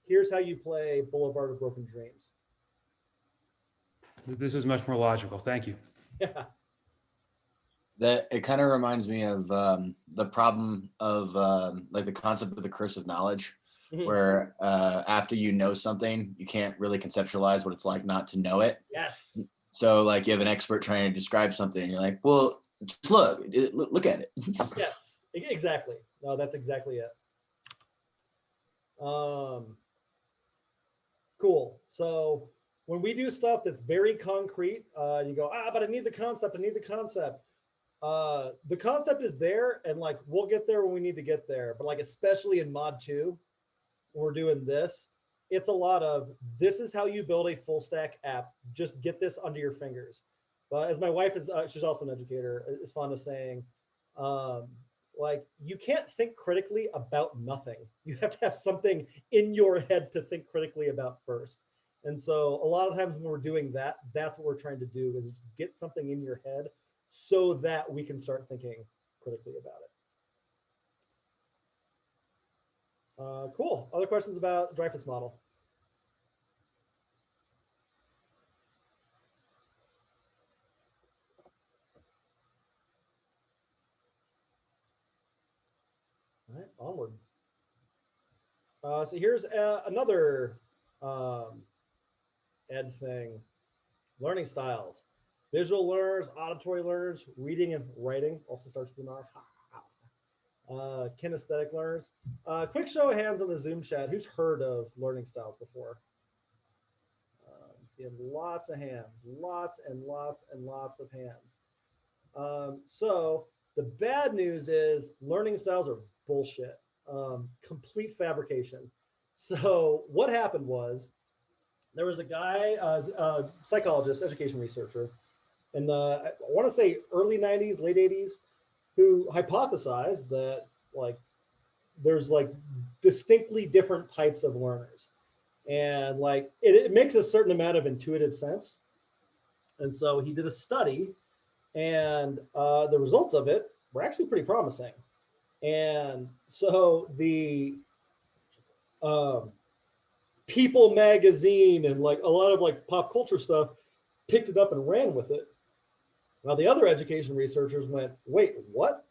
here's how you play Boulevard of Broken Dreams. This is much more logical. Thank you. Yeah. That it kind of reminds me of the problem of like the concept of the curse of knowledge, where after you know something, you can't really conceptualize what it's like not to know it. Yes. So like you have an expert trying to describe something and you're like, well, just look at it. Yes, exactly. No, that's exactly it. Cool. So when we do stuff that's very concrete, you go, but I need the concept. I need the concept. The concept is there, and like we'll get there when we need to get there. But like especially in Mod 2, when we're doing this, it's a lot of, this is how you build a full stack app. Just get this under your fingers. But as my wife is, she's also an educator, is fond of saying, like you can't think critically about nothing. You have to have something in your head to think critically about first. And so a lot of times when we're doing that, that's what we're trying to do is get something in your head so that we can start thinking critically about it. Cool. Other questions about the Dreyfus model? All right, onward. So here's another ed thing. Learning styles. Visual learners, auditory learners, reading and writing also starts with an R. Kinesthetic learners. Quick show of hands on the Zoom chat. Who's heard of learning styles before? Seeing lots of hands, lots and lots and lots of hands. So the bad news is learning styles are bullshit, complete fabrication. So what happened was there was a guy, a psychologist, education researcher in the, I want to say early 90s, late 80s, who hypothesized that like there's like distinctly different types of learners. And like it makes a certain amount of intuitive sense. And so he did a study and the results of it were actually pretty promising. And so the People magazine and like a lot of like pop culture stuff picked it up and ran with it. Now the other education researchers went, wait, what?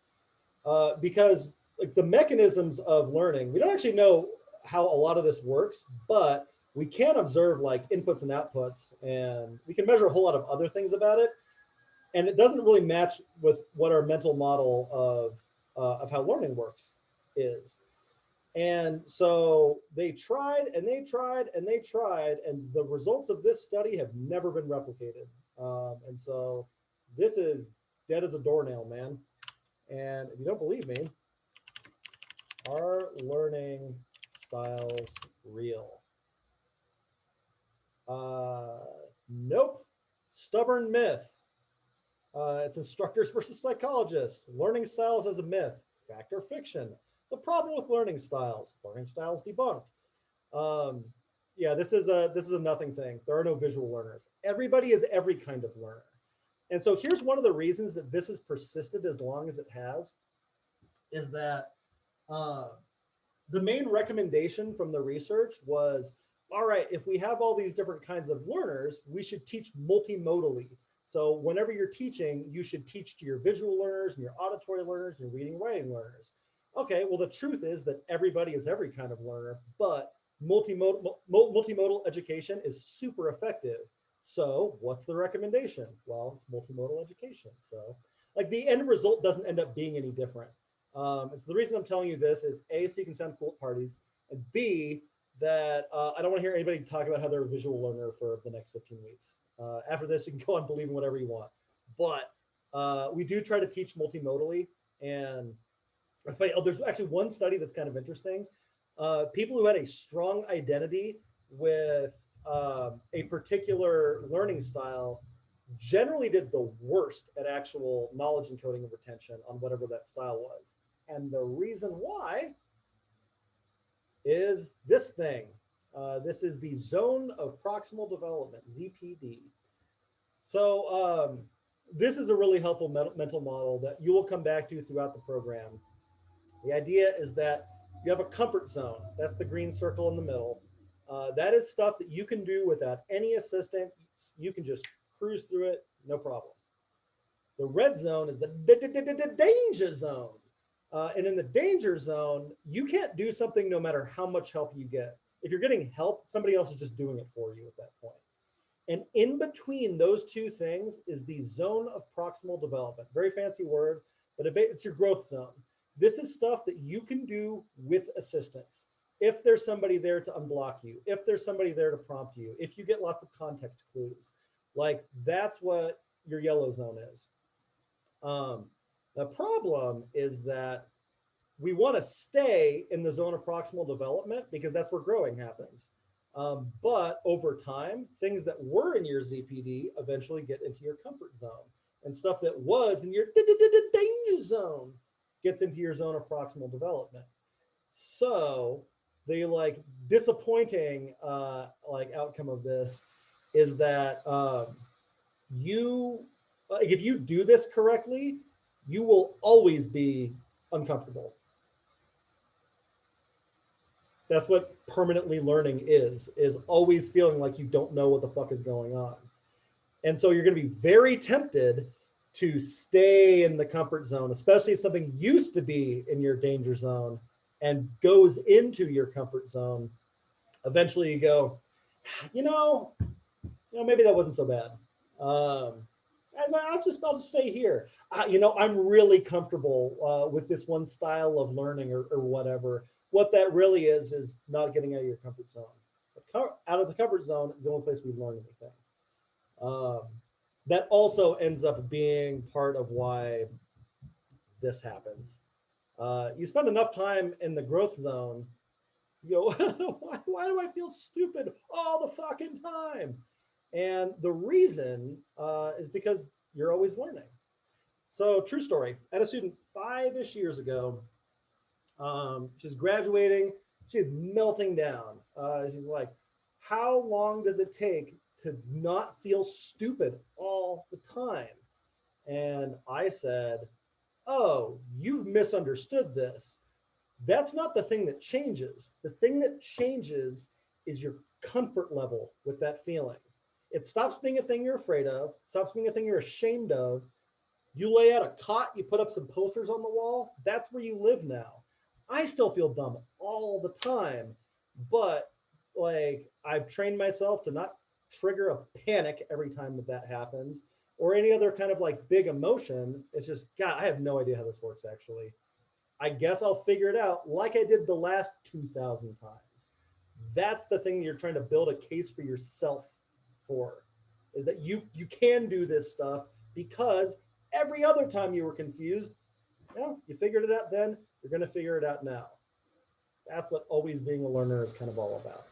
Because like the mechanisms of learning, we don't actually know how a lot of this works, but we can observe like inputs and outputs, and we can measure a whole lot of other things about it. And it doesn't really match with what our mental model of how learning works is. And so they tried and they tried and they tried, and the results of this study have never been replicated. And so this is dead as a doornail, man. And if you don't believe me, are learning styles real? Nope. Stubborn myth. It's instructors versus psychologists. Learning styles as a myth. Fact or fiction? The problem with learning styles debunked. Yeah, this is a nothing thing. There are no visual learners. Everybody is every kind of learner. And so here's one of the reasons that this has persisted as long as it has, is that the main recommendation from the research was, all right, if we have all these different kinds of learners, we should teach multimodally. So whenever you're teaching, you should teach to your visual learners and your auditory learners and your reading and writing learners. Okay, well, the truth is that everybody is every kind of learner, but multimodal education is super effective. So what's the recommendation? Well, it's multimodal education. So like the end result doesn't end up being any different. And so the reason I'm telling you this is A, so you can sound cool at parties, and B, that I don't want to hear anybody talk about how they're a visual learner for the next 15 weeks. After this, you can go on believing whatever you want. But we do try to teach multimodally, and that's funny. Oh, there's actually one study that's kind of interesting. People who had a strong identity with a particular learning style generally did the worst at actual knowledge encoding and retention on whatever that style was. And the reason why is this thing. This is the zone of proximal development, ZPD. So this is a really helpful mental model that you will come back to throughout the program. The idea is that you have a comfort zone. That's the green circle in the middle. That is stuff that you can do without any assistance. You can just cruise through it, no problem. The red zone is the danger zone. And in the danger zone, you can't do something no matter how much help you get. If you're getting help, somebody else is just doing it for you at that point. And in between those two things is the zone of proximal development. Very fancy word, but it's your growth zone. This is stuff that you can do with assistance. If there's somebody there to unblock you, if there's somebody there to prompt you, if you get lots of context clues, like that's what your yellow zone is. The problem is that we want to stay in the zone of proximal development because that's where growing happens. But over time, things that were in your ZPD eventually get into your comfort zone, and stuff that was in your danger zone gets into your zone of proximal development. So the like disappointing like outcome of this is that you like if you do this correctly, you will always be uncomfortable. That's what permanently learning is always feeling like you don't know what the fuck is going on. And so you're going to be very tempted to stay in the comfort zone, especially if something used to be in your danger zone and goes into your comfort zone. Eventually you go, maybe that wasn't so bad. I'll just stay here. I'm really comfortable with this one style of learning or whatever. What that really is not getting out of your comfort zone. Out of the comfort zone is the only place we learn anything. That also ends up being part of why this happens. You spend enough time in the growth zone, you go, why do I feel stupid all the fucking time? And the reason is because you're always learning. So true story. I had a student 5-ish years ago. She's graduating. She's melting down. She's like, how long does it take to not feel stupid all the time? And I said, oh, you've misunderstood this. That's not the thing that changes. The thing that changes is your comfort level with that feeling. It stops being a thing you're afraid of, stops being a thing you're ashamed of. You lay out a cot, you put up some posters on the wall, that's where you live now. I still feel dumb all the time, but like I've trained myself to not trigger a panic every time that happens or any other kind of like big emotion. It's just, God, I have no idea how this works actually. I guess I'll figure it out like I did the last 2,000 times. That's the thing you're trying to build a case for yourself for, is that you can do this stuff because every other time you were confused, you figured it out then, you're going to figure it out now. That's what always being a learner is kind of all about.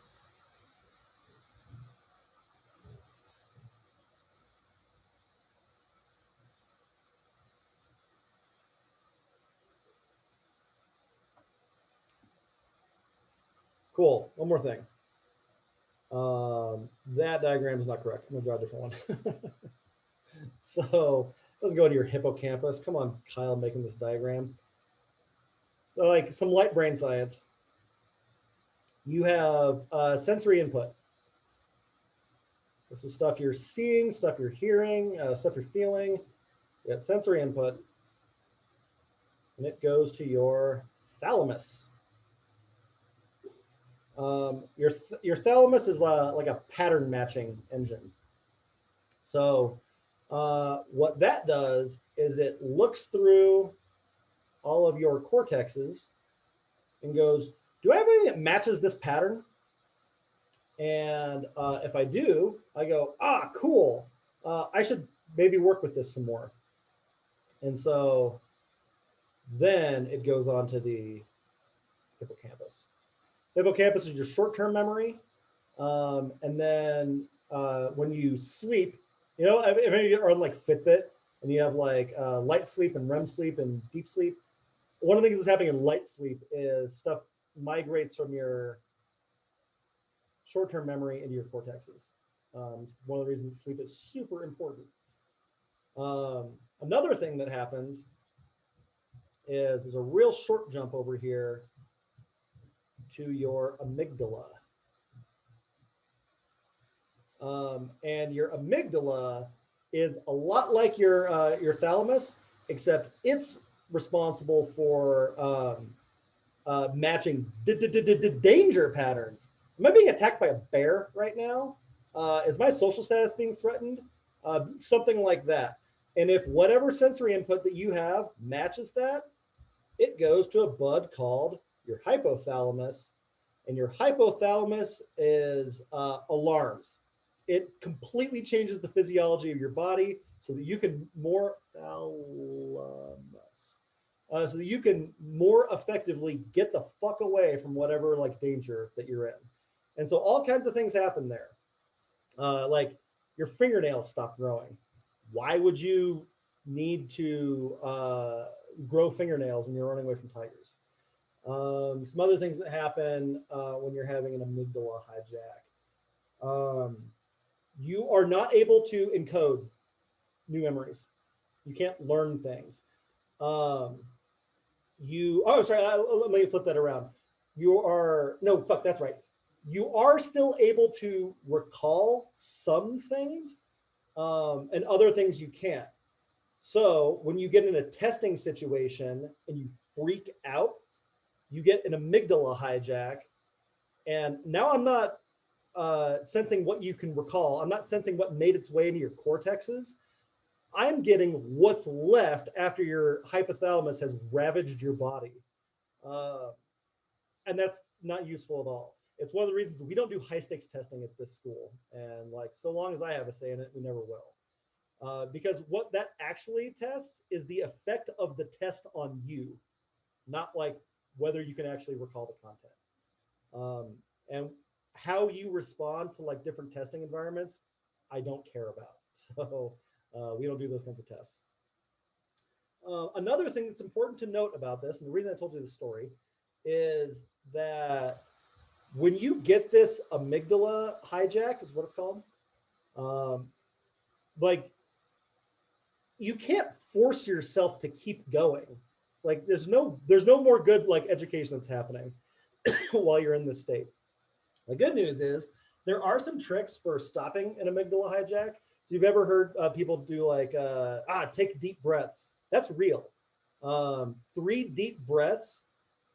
Cool. One more thing. That diagram is not correct. I'm gonna draw a different one. So let's go to your hippocampus. Come on, Kyle, making this diagram. So like some light brain science. You have sensory input. This is stuff you're seeing, stuff you're hearing, stuff you're feeling. You got sensory input. And it goes to your thalamus. Your thalamus is like a pattern matching engine. So what that does is it looks through all of your cortexes and goes, do I have anything that matches this pattern? And if I do, I go, cool. I should maybe work with this some more. And so then it goes on to the hippocampus. Hippocampus is your short-term memory. And then when you sleep, if you're on like Fitbit and you have like light sleep and REM sleep and deep sleep, one of the things that's happening in light sleep is stuff migrates from your short-term memory into your cortexes. It's one of the reasons sleep is super important. Another thing that happens is there's a real short jump over here to your amygdala. And your amygdala is a lot like your thalamus, except it's responsible for matching danger patterns. Am I being attacked by a bear right now? Is my social status being threatened? Something like that. And if whatever sensory input that you have matches that, it goes to a bud called your hypothalamus. And your hypothalamus is alarms. It completely changes the physiology of your body so that you can more so that you can more effectively get the fuck away from whatever like danger that you're in. And so all kinds of things happen there. Like your fingernails stop growing. Why would you need to grow fingernails when you're running away from tigers. Some other things that happen when you're having an amygdala hijack. You are not able to encode new memories. You can't learn things. Let me flip that around. That's right. You are still able to recall some things, and other things you can't. So when you get in a testing situation and you freak out, you get an amygdala hijack. And now I'm not sensing what you can recall. I'm not sensing what made its way into your cortexes. I'm getting what's left after your hypothalamus has ravaged your body. And that's not useful at all. It's one of the reasons we don't do high stakes testing at this school. And like, so long as I have a say in it, we never will. Because what that actually tests is the effect of the test on you, not like whether you can actually recall the content. And how you respond to like different testing environments, I don't care about. So we don't do those kinds of tests. Another thing that's important to note about this, and the reason I told you this story, is that when you get this amygdala hijack, is what it's called, like you can't force yourself to keep going. Like there's no more good like education that's happening while you're in this state. The good news is there are some tricks for stopping an amygdala hijack. So you've ever heard people do like, take deep breaths. That's real. 3 deep breaths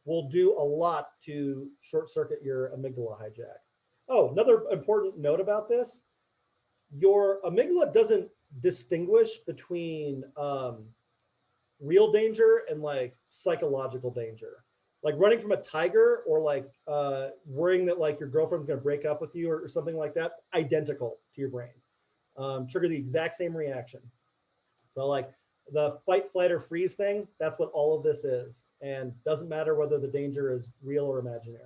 will do a lot to short circuit your amygdala hijack. Oh, another important note about this, your amygdala doesn't distinguish between real danger and like psychological danger. Like running from a tiger or like worrying that like your girlfriend's gonna break up with you or something like that, identical to your brain. Trigger the exact same reaction. So like the fight, flight, or freeze thing, that's what all of this is. And doesn't matter whether the danger is real or imaginary.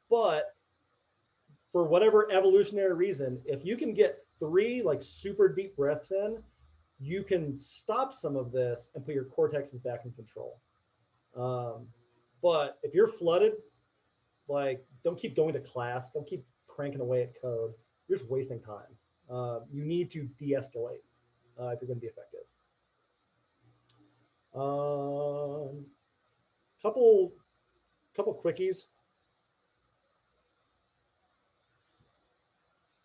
But for whatever evolutionary reason, if you can get 3 like super deep breaths in, you can stop some of this and put your cortexes back in control. But if you're flooded, like don't keep going to class, don't keep cranking away at code. You're just wasting time. You need to de-escalate if you're going to be effective. Couple quickies.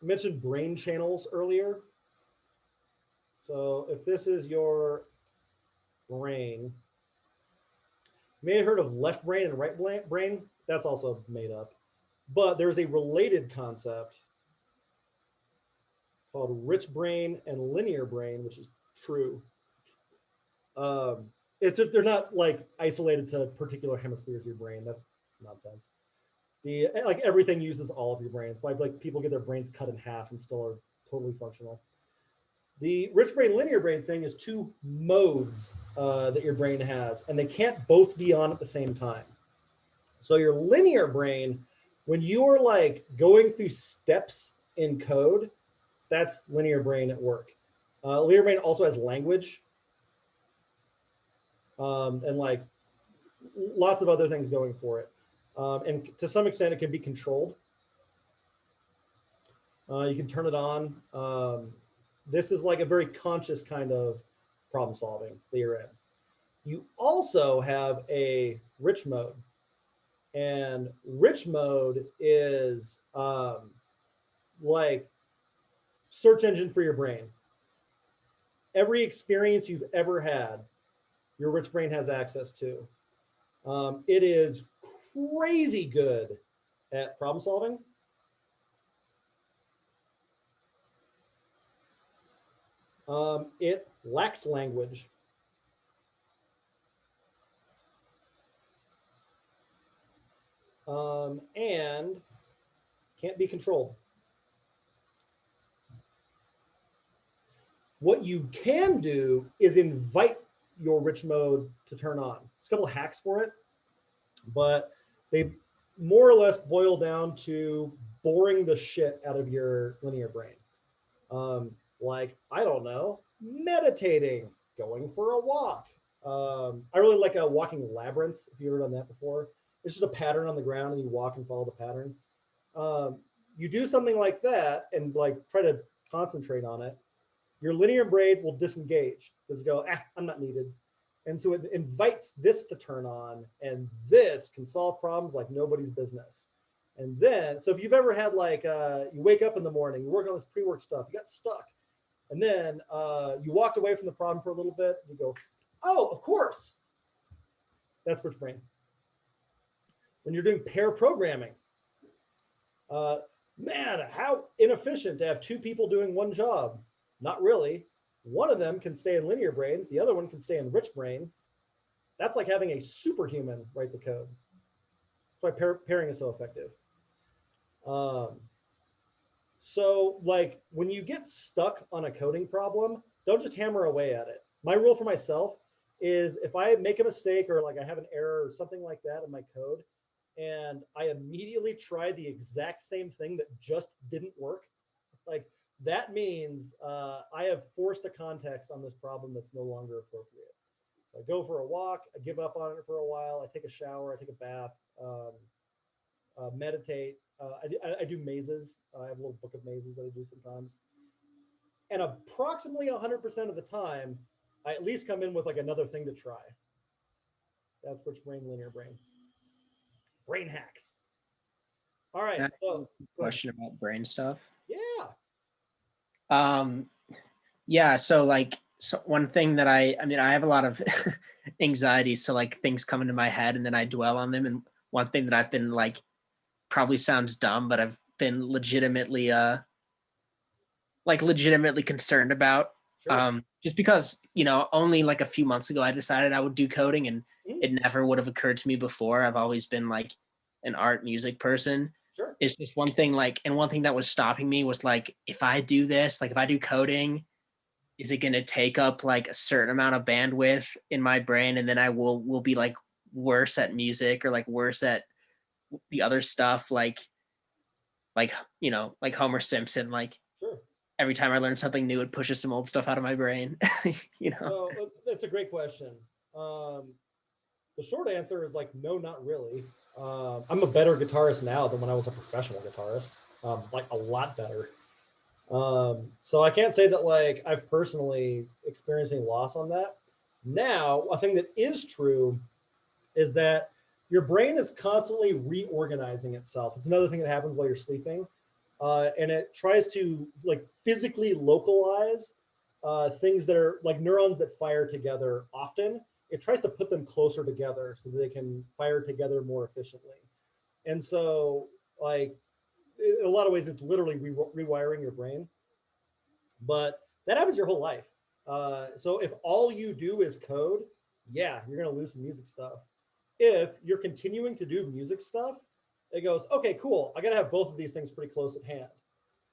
I mentioned brain channels earlier. So if this is your brain, you may have heard of left brain and right brain. That's also made up. But there's a related concept called rich brain and linear brain, which is true. They're not like isolated to particular hemispheres of your brain. That's nonsense. Like everything uses all of your brains. Like people get their brains cut in half and still are totally functional. The rich brain, linear brain thing is 2 modes that your brain has, and they can't both be on at the same time. So your linear brain, when you're like going through steps in code, that's linear brain at work. Linear brain also has language and like lots of other things going for it. And to some extent, it can be controlled. You can turn it on. This is like a very conscious kind of problem solving that you're in. You also have a rich mode. And rich mode is like search engine for your brain. Every experience you've ever had, your rich brain has access to. It is crazy good at problem solving. It lacks language. And can't be controlled. What you can do is invite your rich mode to turn on. There's a couple of hacks for it, but they more or less boil down to boring the shit out of your linear brain. Like, I don't know, meditating, going for a walk, I really like a walking labyrinth. If you've ever done that before, it's just a pattern on the ground and you walk and follow the pattern. You do something like that and like try to concentrate on it. Your linear brain will disengage. Does go, I'm not needed. And so it invites this to turn on, and this can solve problems like nobody's business. And then, so if you've ever had like, you wake up in the morning, you work on this pre-work stuff, you got stuck, and then you walked away from the problem for a little bit, and you go, oh, of course. That's Rich Brain. When you're doing pair programming, man, how inefficient to have two people doing one job. Not really. One of them can stay in linear brain. The other one can stay in rich brain. That's like having a superhuman write the code. That's why pairing is so effective. So like when you get stuck on a coding problem, don't just hammer away at it. My rule for myself is if I make a mistake or like I have an error or something like that in my code, and I immediately try the exact same thing that just didn't work, like that means I have forced a context on this problem that's no longer appropriate. So I go for a walk, I give up on it for a while, I take a shower, I take a bath, meditate. I do mazes. I have a little book of mazes that I do sometimes. And approximately 100% of the time, I at least come in with like another thing to try. That's Rich Brain, linear brain. Brain hacks. All right. So question about brain stuff. Yeah. Yeah. So like, one thing that I have a lot of anxiety. So like things come into my head and then I dwell on them. And one thing that I've been like, probably sounds dumb, but I've been legitimately concerned about. Sure. Just because, only like a few months ago, I decided I would do coding and it never would have occurred to me before. I've always been like an art music person. Sure. It's just one thing and one thing that was stopping me was like, if I do this, like if I do coding, is it going to take up like a certain amount of bandwidth in my brain? And then I will be like worse at music or like worse at the other stuff, like Homer Simpson, like sure. Every time I learn something new, it pushes some old stuff out of my brain. Well, that's a great question. The short answer is like, no, not really. I'm a better guitarist now than when I was a professional guitarist, like a lot better. So I can't say that like I've personally experienced any loss on that. Now, a thing that is true is that your brain is constantly reorganizing itself. It's another thing that happens while you're sleeping. And it tries to like physically localize things that are like neurons that fire together often. It tries to put them closer together so that they can fire together more efficiently. And so like in a lot of ways, it's literally rewiring your brain. But that happens your whole life. So if all you do is code, yeah, you're going to lose some music stuff. If you're continuing to do music stuff, it goes, okay, cool. I got to have both of these things pretty close at hand.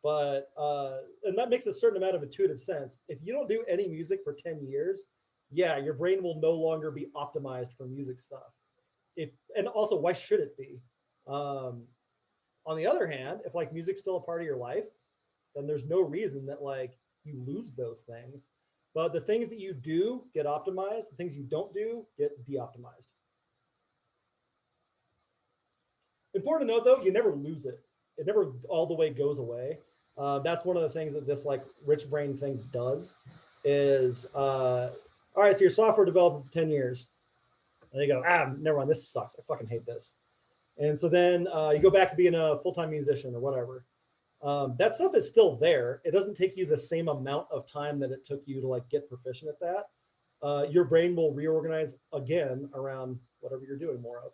But, and that makes a certain amount of intuitive sense. If you don't do any music for 10 years, yeah, your brain will no longer be optimized for music stuff. And also, why should it be? On the other hand, if like music's still a part of your life, then there's no reason that like you lose those things. But the things that you do get optimized, the things you don't do get de-optimized. Important to note though, you never lose it. It never all the way goes away. That's one of the things that this like rich brain thing does is, all right, so you're software developer for 10 years. And you go, never mind, this sucks. I fucking hate this. And so then you go back to being a full-time musician or whatever. That stuff is still there. It doesn't take you the same amount of time that it took you to like get proficient at that. Your brain will reorganize again around whatever you're doing more of.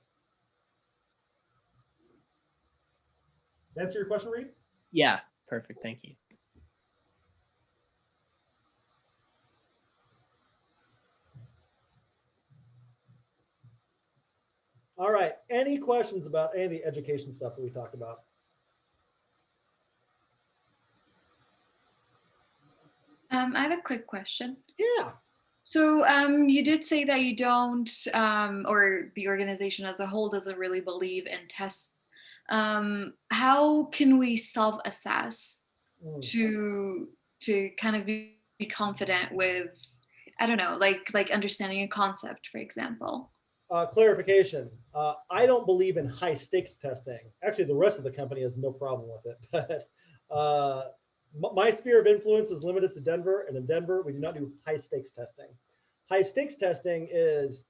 Answer your question, Reed? Yeah, perfect. Thank you. All right. Any questions about any of the education stuff that we talked about? I have a quick question. Yeah. So you did say that you don't, or the organization as a whole doesn't really believe in tests. How can we self-assess to kind of be confident with I don't know, like understanding a concept, for example? Clarification. I don't believe in high stakes testing. Actually, the rest of the company has no problem with it. But my sphere of influence is limited to Denver, and in Denver, we do not do high stakes testing. High stakes testing is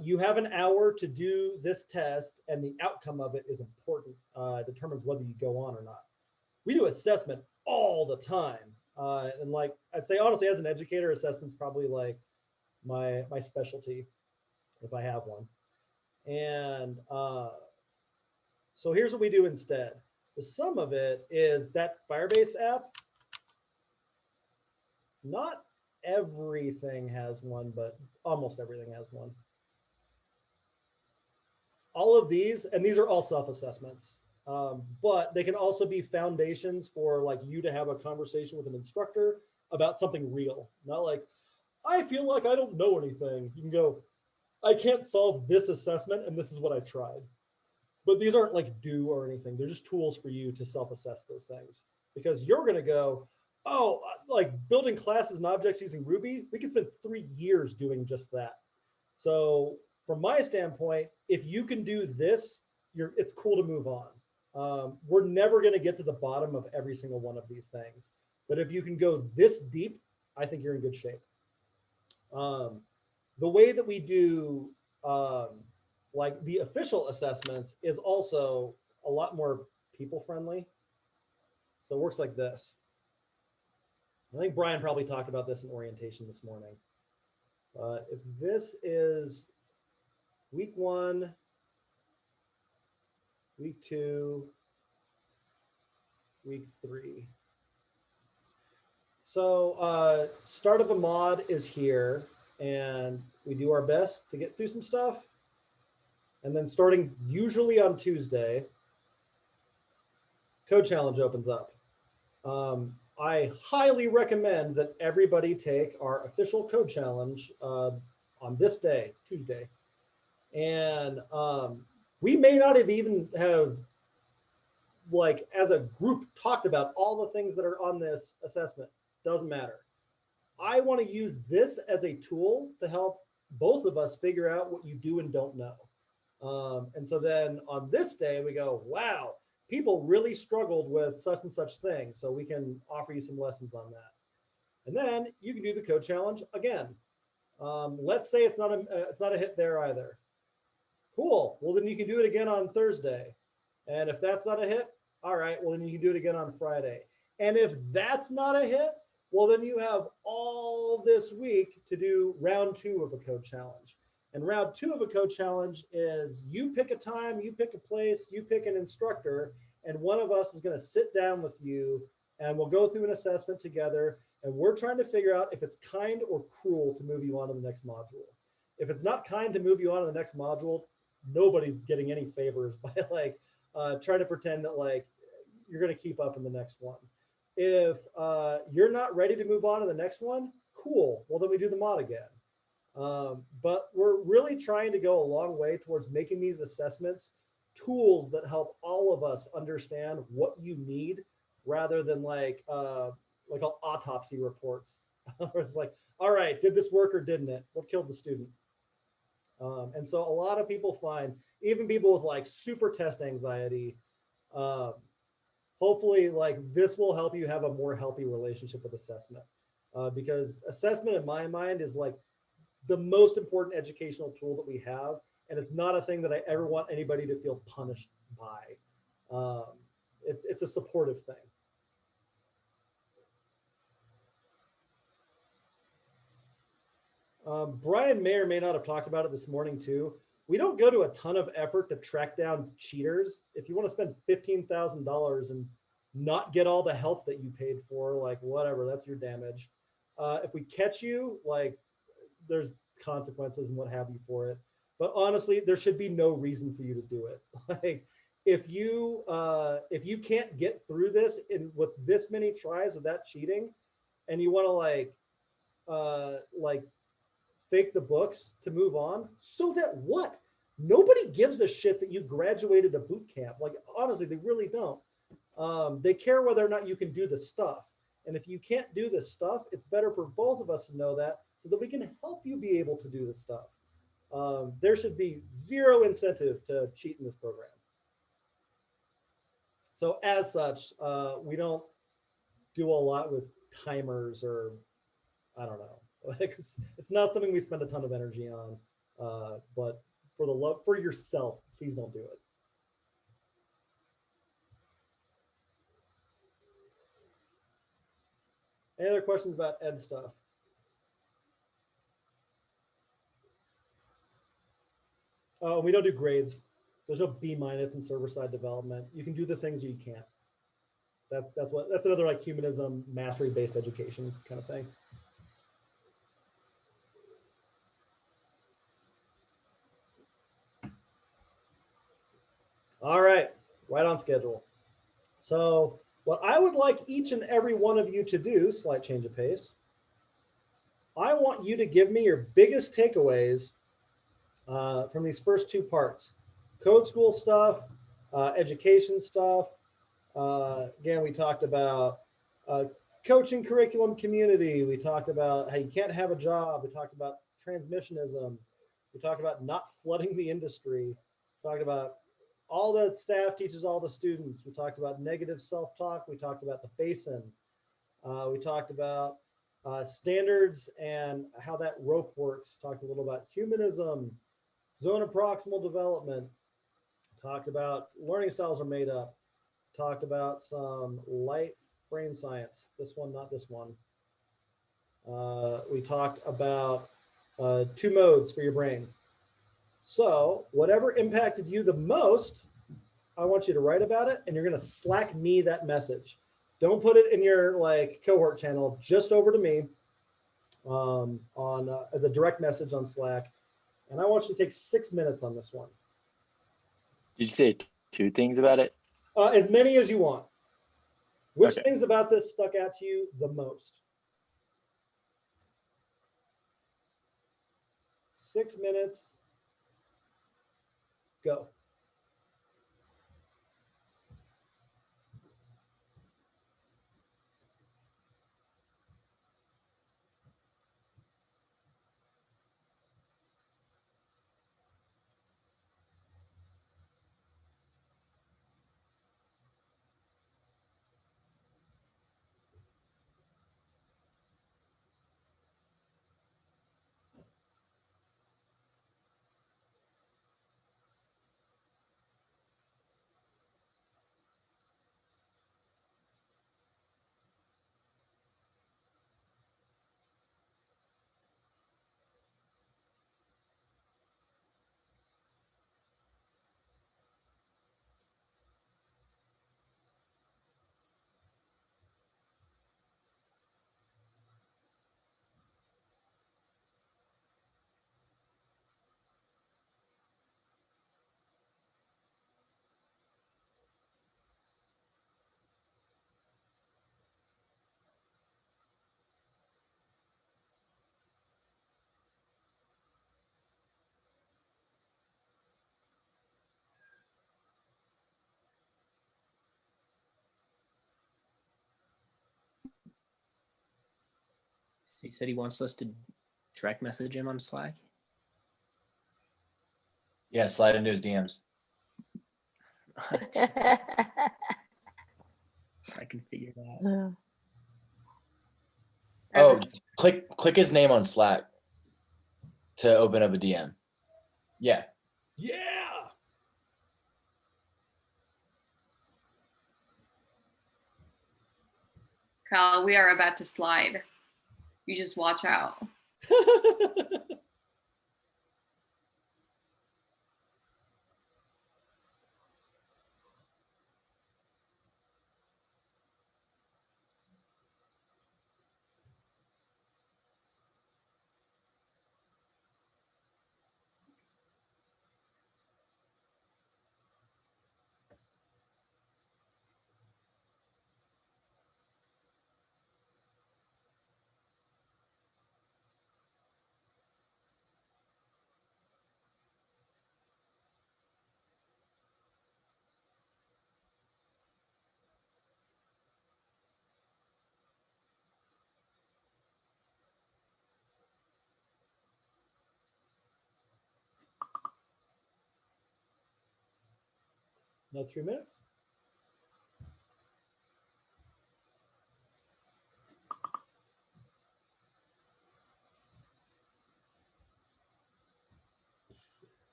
you have an hour to do this test, and the outcome of it is important. Determines whether you go on or not. We do assessment all the time, and like I'd say honestly, as an educator, assessment's probably like my specialty, if I have one. And so here's what we do instead. The sum of it is that Firebase app. Not everything has one, but almost everything has one. All of these, and these are all self-assessments, but they can also be foundations for like you to have a conversation with an instructor about something real. Not like, I feel like I don't know anything. You can go, I can't solve this assessment, and this is what I tried. But these aren't like due or anything. They're just tools for you to self-assess those things. Because you're going to go, oh, like building classes and objects using Ruby, we could spend 3 years doing just that. So from my standpoint, if you can do this, it's cool to move on. We're never going to get to the bottom of every single one of these things. But if you can go this deep, I think you're in good shape. The way that we do like the official assessments is also a lot more people friendly. So it works like this. I think Brian probably talked about this in orientation this morning. If this is week 1, week 2, week 3. So start of a mod is here, and we do our best to get through some stuff. And then starting usually on Tuesday, Code Challenge opens up. I highly recommend that everybody take our official Code Challenge on this day, it's Tuesday. And we may not have even have, like, as a group talked about all the things that are on this assessment. Doesn't matter. I want to use this as a tool to help both of us figure out what you do and don't know. And so then on this day, we go, wow, people really struggled with such and such thing. So we can offer you some lessons on that. And then you can do the Code Challenge again. Let's say it's not a hit there either. Cool. Well, then you can do it again on Thursday. And if that's not a hit, all right, well, then you can do it again on Friday. And if that's not a hit, well, then you have all this week to do round 2 of a Code Challenge. And round 2 of a Code Challenge is you pick a time, you pick a place, you pick an instructor, and one of us is going to sit down with you and we'll go through an assessment together. And we're trying to figure out if it's kind or cruel to move you on to the next module. If it's not kind to move you on to the next module, nobody's getting any favors by like trying to pretend that like you're going to keep up in the next one. If you're not ready to move on to the next one, cool. Well, then we do the mod again. But we're really trying to go a long way towards making these assessments tools that help all of us understand what you need, rather than like autopsy reports. Where it's like, all right, did this work or didn't it? What killed the student? And so a lot of people find, even people with like super test anxiety, hopefully like this will help you have a more healthy relationship with assessment, because assessment in my mind is like the most important educational tool that we have. And it's not a thing that I ever want anybody to feel punished by. It's a supportive thing. Brian may or may not have talked about it this morning too. We don't go to a ton of effort to track down cheaters. If you want to spend $15,000 and not get all the help that you paid for, like whatever, that's your damage. If we catch you, like there's consequences and what have you for it. But honestly, there should be no reason for you to do it. Like if you can't get through this with this many tries without cheating, and you want to like fake the books to move on, so that what? Nobody gives a shit that you graduated a boot camp. Like honestly, they really don't. They care whether or not you can do the stuff. And if you can't do this stuff, it's better for both of us to know that so that we can help you be able to do this stuff. There should be zero incentive to cheat in this program. So as such, we don't do a lot with timers or I don't know. It's not something we spend a ton of energy on. But for the love for yourself, please don't do it. Any other questions about ed stuff? Oh, we don't do grades. There's no B- in server-side development. You can do the things you can't. That's another like humanism, mastery-based education kind of thing. All right, right on schedule. So what I would like each and every one of you to do, slight change of pace, I want you to give me your biggest takeaways from these first two parts. Code school stuff, education stuff. Again, we talked about coaching curriculum community. We talked about how you can't have a job. We talked about transmissionism. We talked about not flooding the industry. We talked about all the staff teaches all the students. We talked about negative self-talk. We talked about the basin. We talked about standards and how that rope works. Talked a little about humanism, zone of proximal development. Talked about learning styles are made up. Talked about some light brain science. This one, not this one. We talked about 2 modes for your brain. So whatever impacted you the most, I want you to write about it, and you're going to Slack me that message. Don't put it in your like cohort channel, just over to me as a direct message on Slack. And I want you to take 6 minutes on this one. Did you say 2 things about it? As many as you want. Which Okay. things about this stuck out to you the most? 6 minutes. Go. So he said he wants us to direct message him on Slack. Yeah, slide into his DMs. I can figure that. Oh, click his name on Slack to open up a DM. Yeah. Yeah. Kyle, we are about to slide. You just watch out. Another 3 minutes.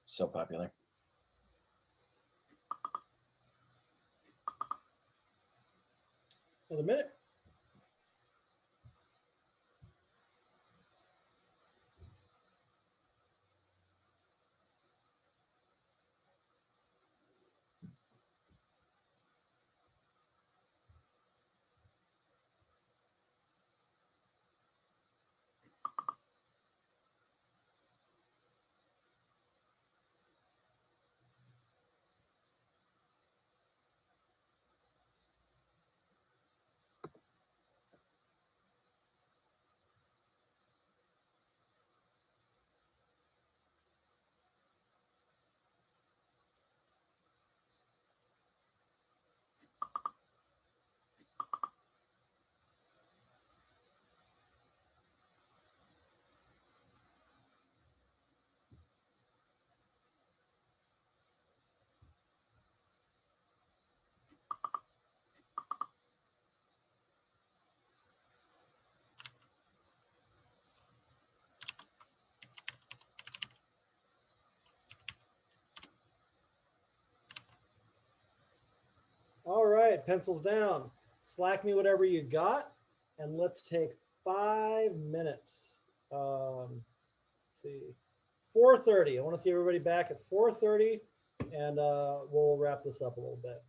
So popular. Another minute. All right, pencils down. Slack me whatever you got, and let's take 5 minutes. Let's see, 4:30. I want to see everybody back at 4:30, and we'll wrap this up a little bit.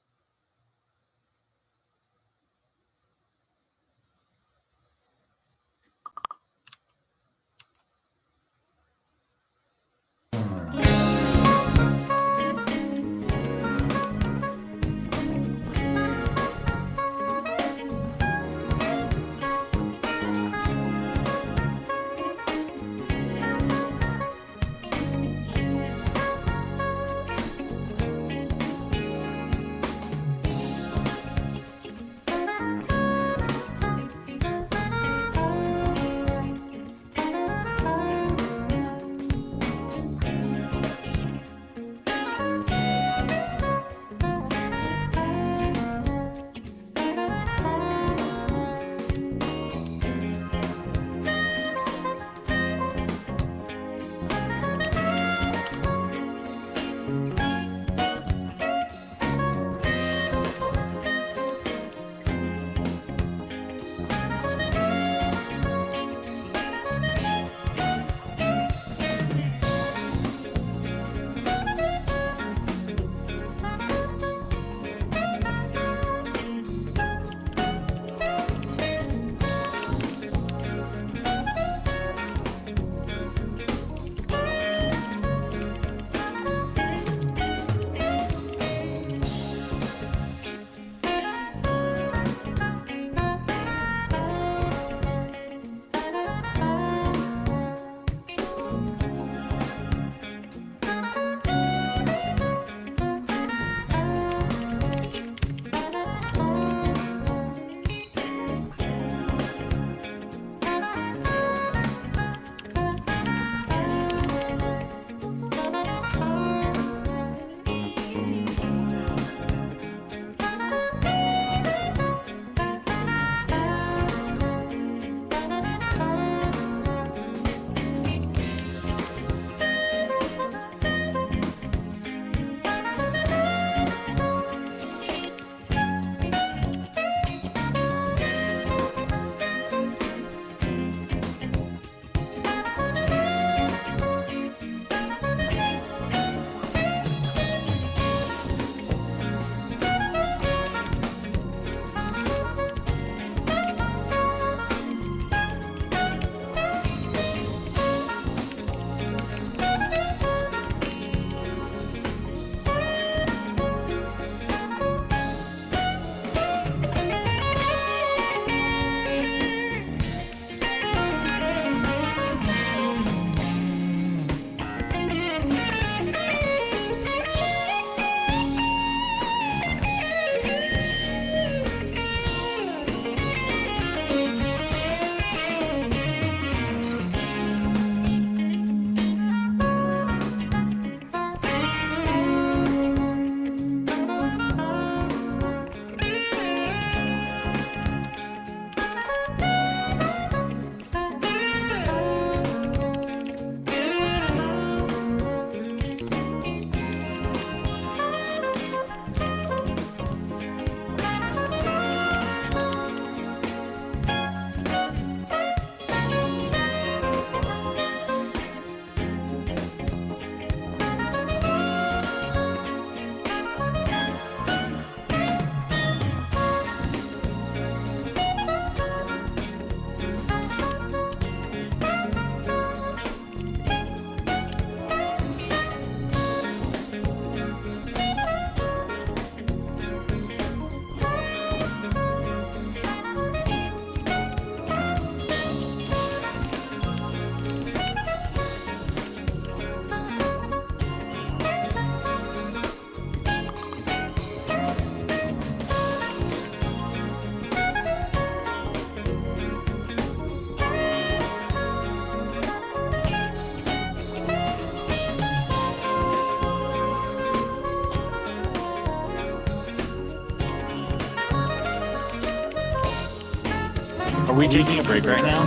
Are we taking a break right now?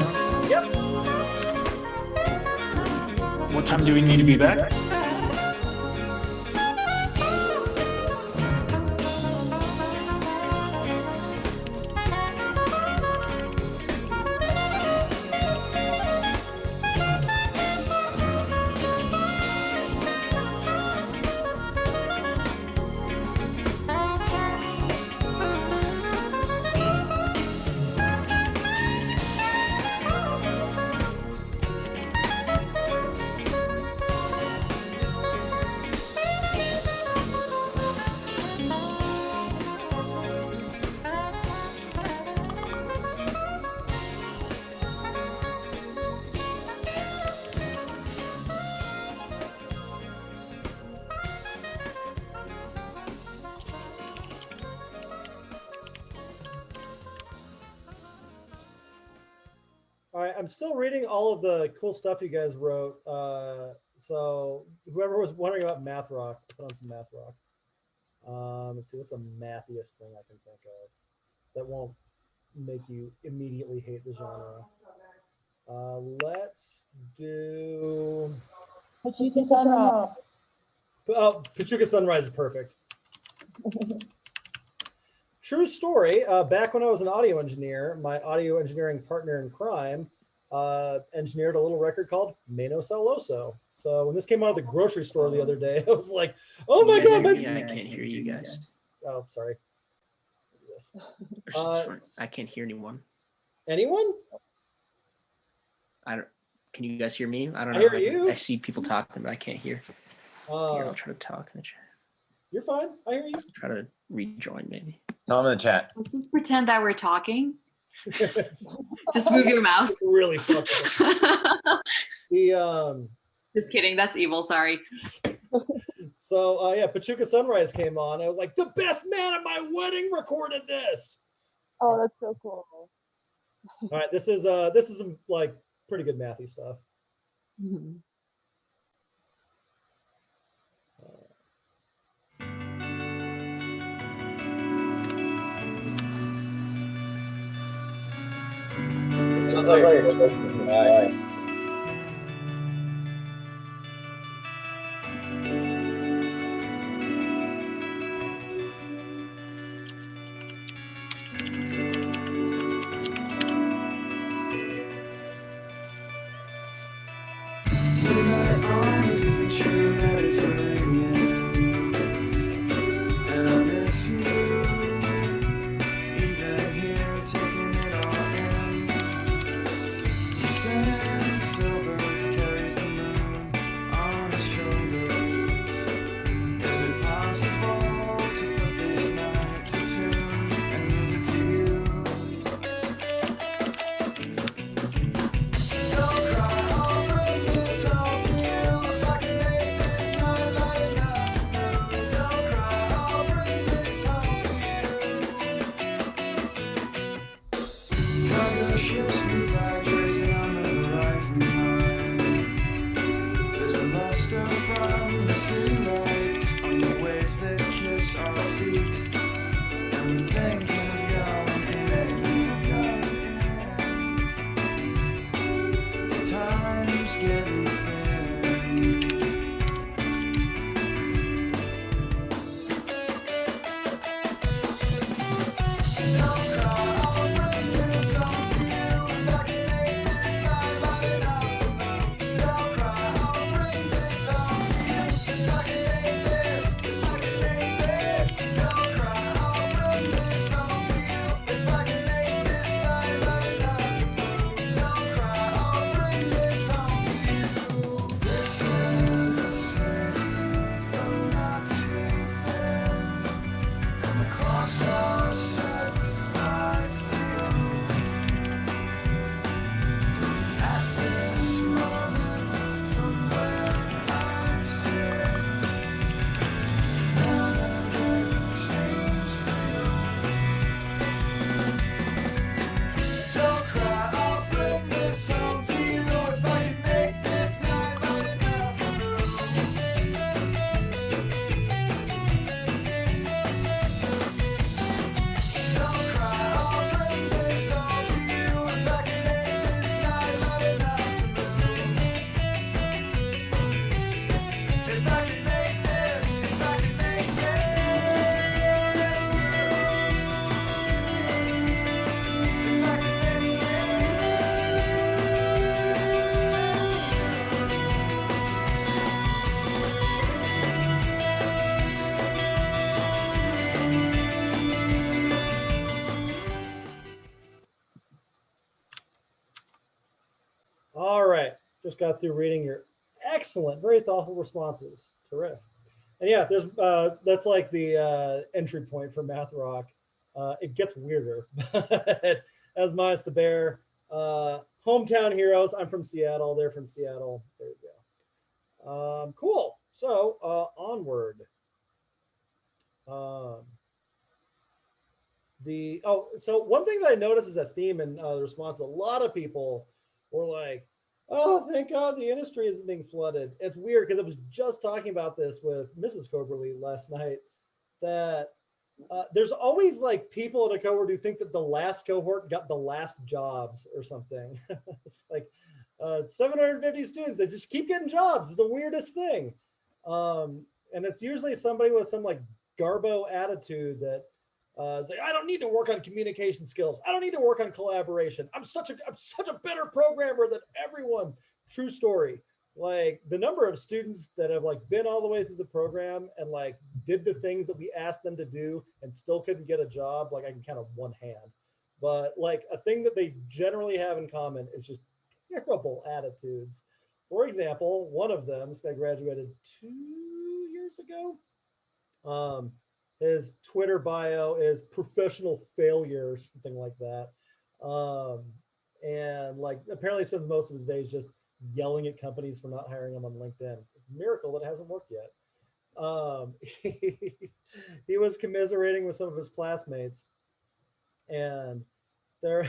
Yep. What time do we need to be back? All right, I'm still reading all of the cool stuff you guys wrote. So whoever was wondering about Math Rock, put on some Math Rock. Let's see, what's the mathiest thing I can think of that won't make you immediately hate the genre. Let's do Pachuca Sunrise. Oh, Pachuca Sunrise is perfect. True story. Back when I was an audio engineer, my audio engineering partner in crime engineered a little record called Mano Sauloso. So when this came out of the grocery store the other day, I was like, "Oh my god!" I can't hear you guys. Oh, sorry. I can't hear anyone. Anyone? I don't. Can you guys hear me? I don't know. I hear you. I see people talking, but I can't hear. Here, I'll try to talk in the chat. You're fine. I hear you. Try to rejoin maybe. Tell them in the chat. Let's just pretend that we're talking. Just move your mouse. Really fucking. Just kidding. That's evil. Sorry. So yeah, Pachuca Sunrise came on. I was like, the best man at my wedding recorded this. Oh, that's so cool. All right, this is some like pretty good mathy stuff. Mhm. And I miss you, even here taking it all in. You said All right. Just got through reading your excellent, very thoughtful responses. Terrific. And yeah, there's that's like the entry point for Math Rock. It gets weirder. As minus the bear. Hometown heroes. I'm from Seattle. They're from Seattle. There you go. Cool. So onward. So one thing that I noticed is a theme in the response. A lot of people were like, "Oh, thank God the industry isn't being flooded." It's weird because I was just talking about this with Mrs. Coberly last night. That there's always like people in a cohort who think that the last cohort got the last jobs or something. It's like 750 students that just keep getting jobs. It's the weirdest thing. And it's usually somebody with some like garbo attitude that it's like, I don't need to work on communication skills. I don't need to work on collaboration. I'm such a better programmer than everyone. True story. Like the number of students that have like been all the way through the program and like did the things that we asked them to do and still couldn't get a job, like I can count on one hand. But like a thing that they generally have in common is just terrible attitudes. For example, one of them, this guy graduated 2 years ago. His Twitter bio is professional failure or something like that. And like apparently spends most of his days just yelling at companies for not hiring him on LinkedIn. It's a miracle that it hasn't worked yet. He was commiserating with some of his classmates, and they're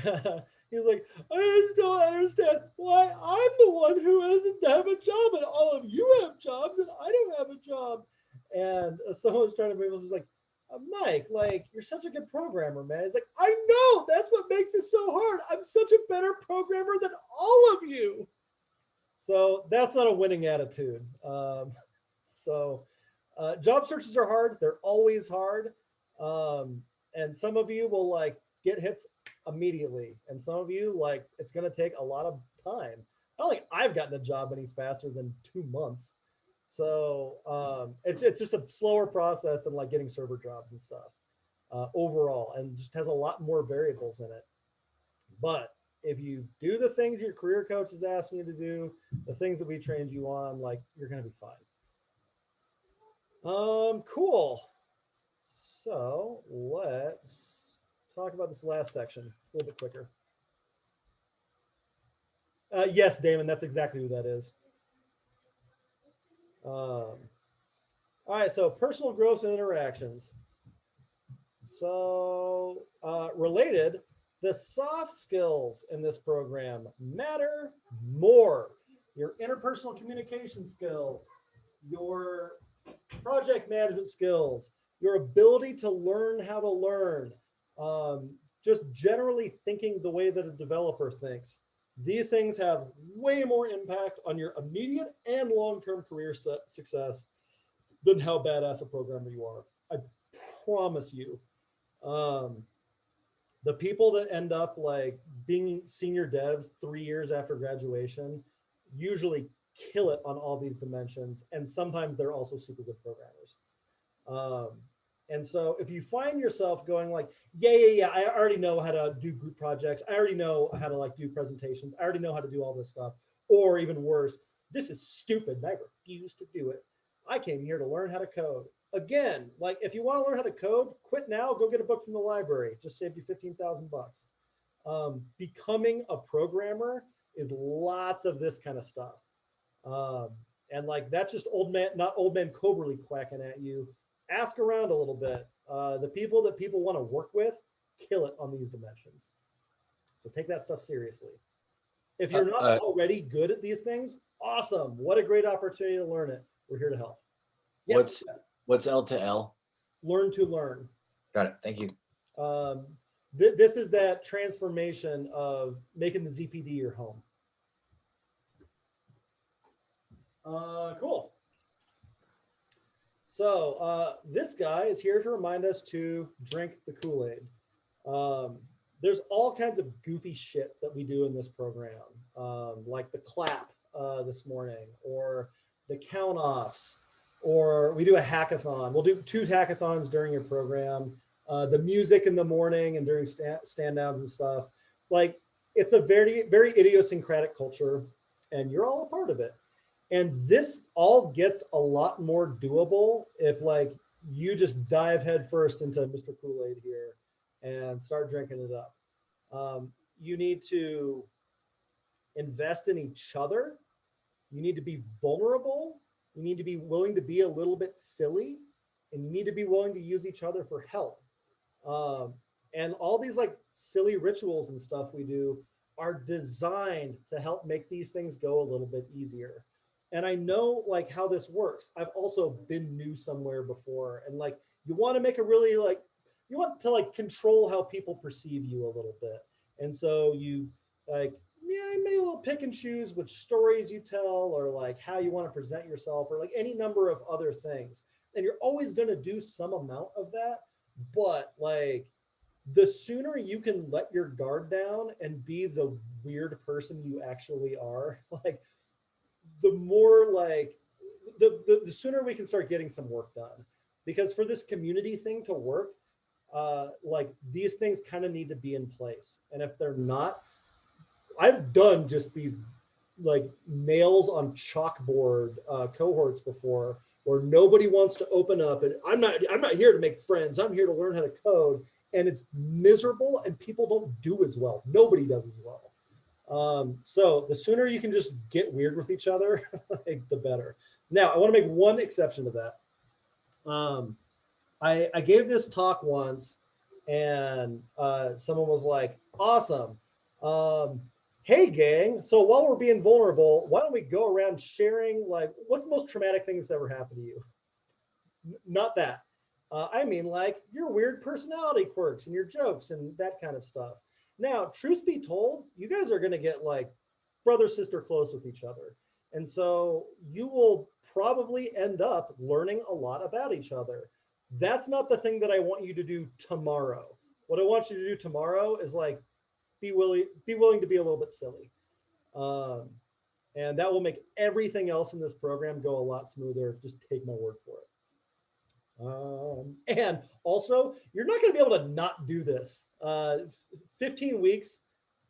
he was like, I just don't understand why I'm the one who doesn't have a job and all of you have jobs and I don't have a job. And someone was trying to bring was like, Mike, like you're such a good programmer, man. He's like, I know, that's what makes it so hard. I'm such a better programmer than all of you. So that's not a winning attitude. Job searches are hard. They're always hard. And some of you will like get hits immediately. And some of you, like, it's going to take a lot of time. I don't think I've gotten a job any faster than 2 months. So it's just a slower process than like getting server jobs and stuff overall, and just has a lot more variables in it. But if you do the things your career coach is asking you to do, the things that we trained you on, like you're going to be fine. Cool. So let's talk about this last section. It's a little bit quicker. Yes, Damon, that's exactly who that is. All right, so personal growth and interactions. So related, the soft skills in this program matter more. Your interpersonal communication skills, your project management skills, your ability to learn how to learn, just generally thinking the way that a developer thinks. These things have way more impact on your immediate and long-term career success than how badass a programmer you are. I promise you. The people that end up like being senior devs 3 years after graduation usually kill it on all these dimensions. And sometimes they're also super good programmers. And so if you find yourself going like, yeah, I already know how to do group projects. I already know how to like do presentations. I already know how to do all this stuff. Or even worse, this is stupid and I refuse to do it. I came here to learn how to code. Again, like if you want to learn how to code, quit now, go get a book from the library. Just saved you 15,000 bucks. Becoming a programmer is lots of this kind of stuff. And like, that's just not old man Coberly quacking at you. Ask around a little bit. The people that people want to work with, kill it on these dimensions. So take that stuff seriously. If you're not already good at these things, awesome. What a great opportunity to learn it. We're here to help. Yes, What's L to L? Learn to learn. Got it. Thank you. This is that transformation of making the ZPD your home. Cool. So this guy is here to remind us to drink the Kool-Aid. There's all kinds of goofy shit that we do in this program, like the clap this morning, or the count-offs, or we do a hackathon. We'll do 2 hackathons during your program. The music in the morning and during stand downs and stuff. Like it's a very, very idiosyncratic culture, and you're all a part of it. And this all gets a lot more doable if like you just dive headfirst into Mr. Kool-Aid here and start drinking it up. You need to invest in each other. You need to be vulnerable. You need to be willing to be a little bit silly, and you need to be willing to use each other for help. And all these like silly rituals and stuff we do are designed to help make these things go a little bit easier. And I know like how this works. I've also been new somewhere before, and like you want to make a really like, you want to like control how people perceive you a little bit. And so you like, yeah, you may a little pick and choose which stories you tell, or like how you want to present yourself, or like any number of other things. And you're always going to do some amount of that. But like the sooner you can let your guard down and be the weird person you actually are, like the more like the sooner we can start getting some work done. Because for this community thing to work, like these things kind of need to be in place. And if they're not, I've done just these like nails on chalkboard cohorts before, where nobody wants to open up, and I'm not here to make friends. I'm here to learn how to code, and it's miserable, and people don't do as well. Nobody does as well. So the sooner you can just get weird with each other, like, the better. Now, I want to make one exception to that. I gave this talk once, and someone was like, awesome. Hey gang, so while we're being vulnerable, why don't we go around sharing like, what's the most traumatic thing that's ever happened to you? Not that. I mean like your weird personality quirks and your jokes and that kind of stuff. Now, truth be told, you guys are gonna get like brother, sister close with each other. And so you will probably end up learning a lot about each other. That's not the thing that I want you to do tomorrow. What I want you to do tomorrow is like, be willing to be a little bit silly. And that will make everything else in this program go a lot smoother. Just take my word for it. And also, you're not going to be able to not do this. 15 weeks,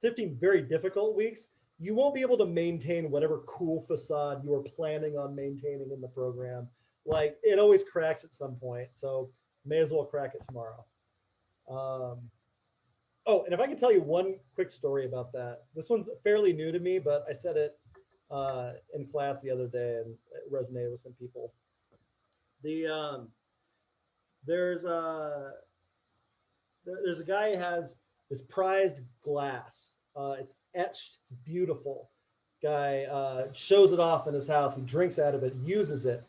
15 very difficult weeks, you won't be able to maintain whatever cool facade you were planning on maintaining in the program. Like, it always cracks at some point. So may as well crack it tomorrow. Oh, and if I can tell you one quick story about that. This one's fairly new to me, but I said it in class the other day, and it resonated with some people. There's a guy who has this prized glass. It's etched. It's beautiful. Guy shows it off in his house. He drinks out of it, uses it,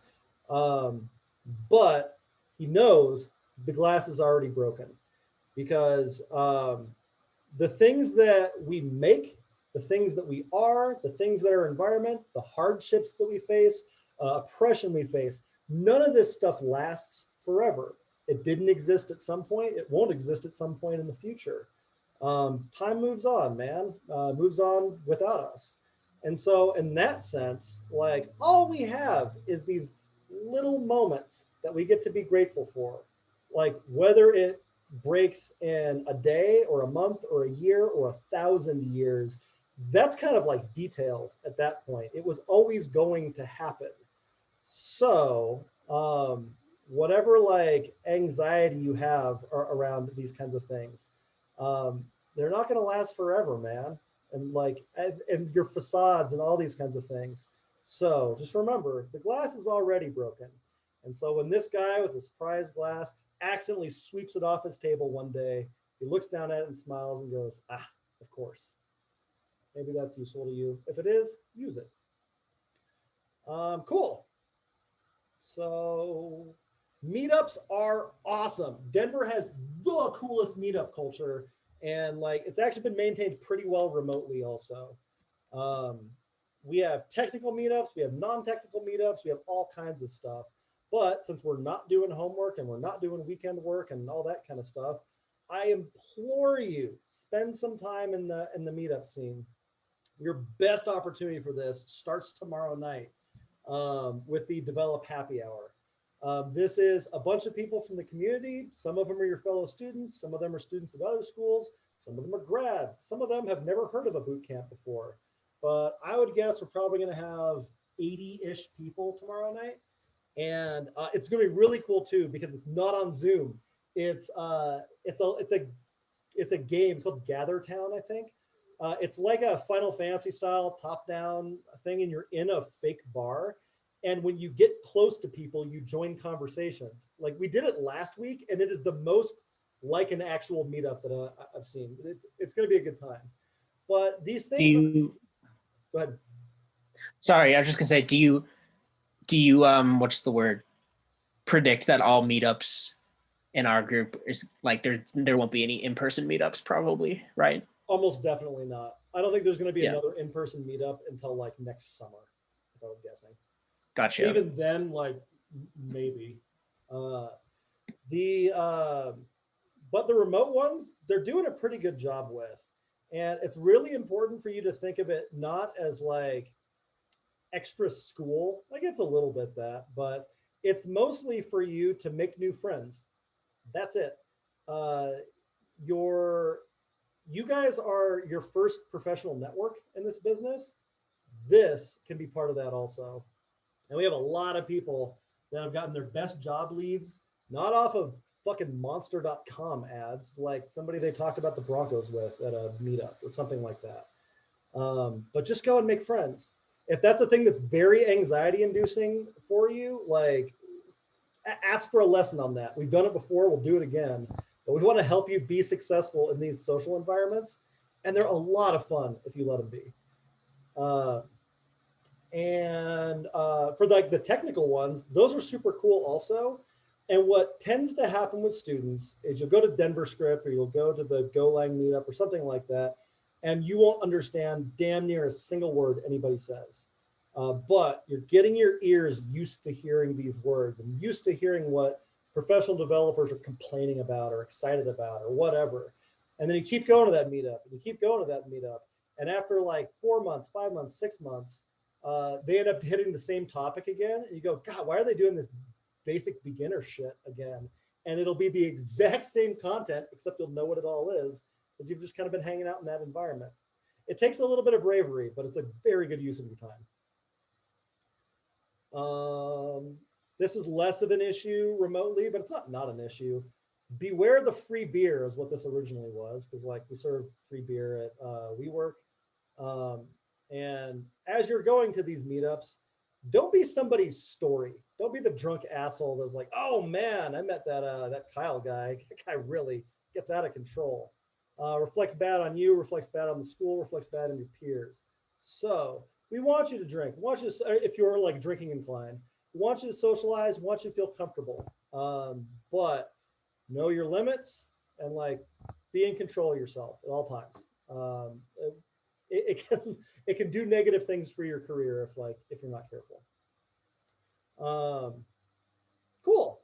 but he knows the glass is already broken. Because the things that we make, the things that we are, the things that are environment, the hardships that we face, oppression we face, none of this stuff lasts forever. It didn't exist at some point. It won't exist at some point in the future. Time moves on, man, moves on without us. And so in that sense, like all we have is these little moments that we get to be grateful for. Like whether it breaks in a day or a month or a year or 1,000 years, that's kind of like details at that point. It was always going to happen. So whatever like anxiety you have around these kinds of things, they're not going to last forever, man. And like, and your facades and all these kinds of things. So just remember, the glass is already broken. And so when this guy with his prized glass accidentally sweeps it off his table one day, he looks down at it and smiles and goes, ah, of course. Maybe that's useful to you. If it is, use it. Cool. So meetups are awesome. Denver has the coolest meetup culture, and like it's actually been maintained pretty well remotely also. We have technical meetups, we have non-technical meetups, we have all kinds of stuff. But since we're not doing homework and we're not doing weekend work and all that kind of stuff, I implore you, spend some time in the meetup scene. Your best opportunity for this starts tomorrow night with the Develop Happy Hour. This is a bunch of people from the community. Some of them are your fellow students. Some of them are students of other schools. Some of them are grads. Some of them have never heard of a boot camp before. But I would guess we're probably going to have 80-ish people tomorrow night. And it's going to be really cool too, because it's not on Zoom. It's a game. It's called Gather Town, I think. It's like a Final Fantasy style top-down thing, and you're in a fake bar. And when you get close to people, you join conversations. Like we did it last week, and it is the most like an actual meetup that I've seen. It's going to be a good time. But these things. Go ahead. Sorry, I was just gonna say, do you what's the word? Predict that all meetups in our group is like there won't be any in-person meetups, probably, right? Almost definitely not. I don't think there's going to be another in-person meeut until like next summer, if I was guessing. Gotcha. Even then, like maybe. But the remote ones, they're doing a pretty good job with. And it's really important for you to think of it not as like extra school, like it's a little bit that, but it's mostly for you to make new friends. That's it. You guys are your first professional network in this business. This can be part of that also. And we have a lot of people that have gotten their best job leads, not off of fucking monster.com ads, like somebody they talked about the Broncos with at a meetup or something like that. But just go and make friends. If that's a thing that's very anxiety inducing for you, like ask for a lesson on that. We've done it before, we'll do it again. But we want to help you be successful in these social environments. And they're a lot of fun if you let them be. For like the technical ones, those are super cool also. And what tends to happen with students is you'll go to Denver Script or you'll go to the Golang meetup or something like that, and you won't understand damn near a single word anybody says. But you're getting your ears used to hearing these words and used to hearing what professional developers are complaining about or excited about or whatever. And then you keep going to that meetup and you keep going to that meetup. And after like 4 months, 5 months, 6 months, they end up hitting the same topic again. And you go, God, why are they doing this basic beginner shit again? And it'll be the exact same content, except you'll know what it all is, because you've just kind of been hanging out in that environment. It takes a little bit of bravery, but it's a very good use of your time. This is less of an issue remotely, but it's not an issue. Beware the free beer is what this originally was, because like we serve free beer at WeWork. And as you're going to these meetups, don't be somebody's story. Don't be the drunk asshole that's like, oh man, I met that Kyle guy. That guy really gets out of control. Reflects bad on you, reflects bad on the school, reflects bad on your peers. So we want you to drink. We want you to, if you're like drinking inclined, we want you to socialize, we want you to feel comfortable. But know your limits and like be in control of yourself at all times. It can do negative things for your career if you're not careful. Cool.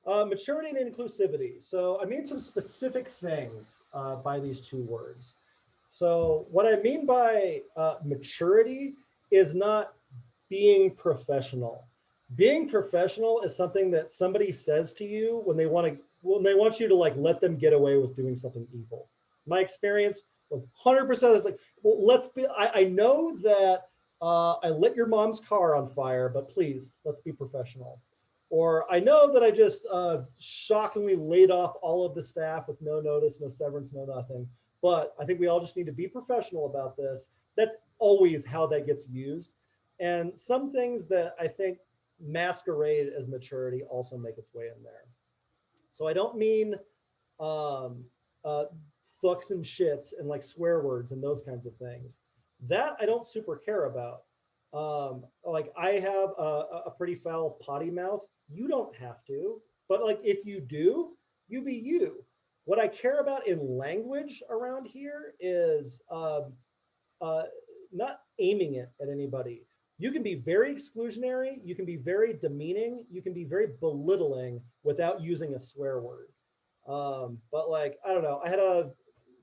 Maturity and inclusivity. So I mean some specific things by these two words. So what I mean by maturity is not being professional. Being professional is something that somebody says to you when they want you to like let them get away with doing something evil. My experience, 100% is like, well, I know that I lit your mom's car on fire, but please, let's be professional. Or I know that I just shockingly laid off all of the staff with no notice, no severance, no nothing. But I think we all just need to be professional about this. That's always how that gets used. And some things that I think masquerade as maturity also make its way in there. So I don't mean fucks and shits and like swear words and those kinds of things. That I don't super care about. Like I have a pretty foul potty mouth. You don't have to, but like if you do, you be you. What I care about in language around here is not aiming it at anybody. You can be very exclusionary, you can be very demeaning, you can be very belittling without using a swear word. But like, I don't know, I had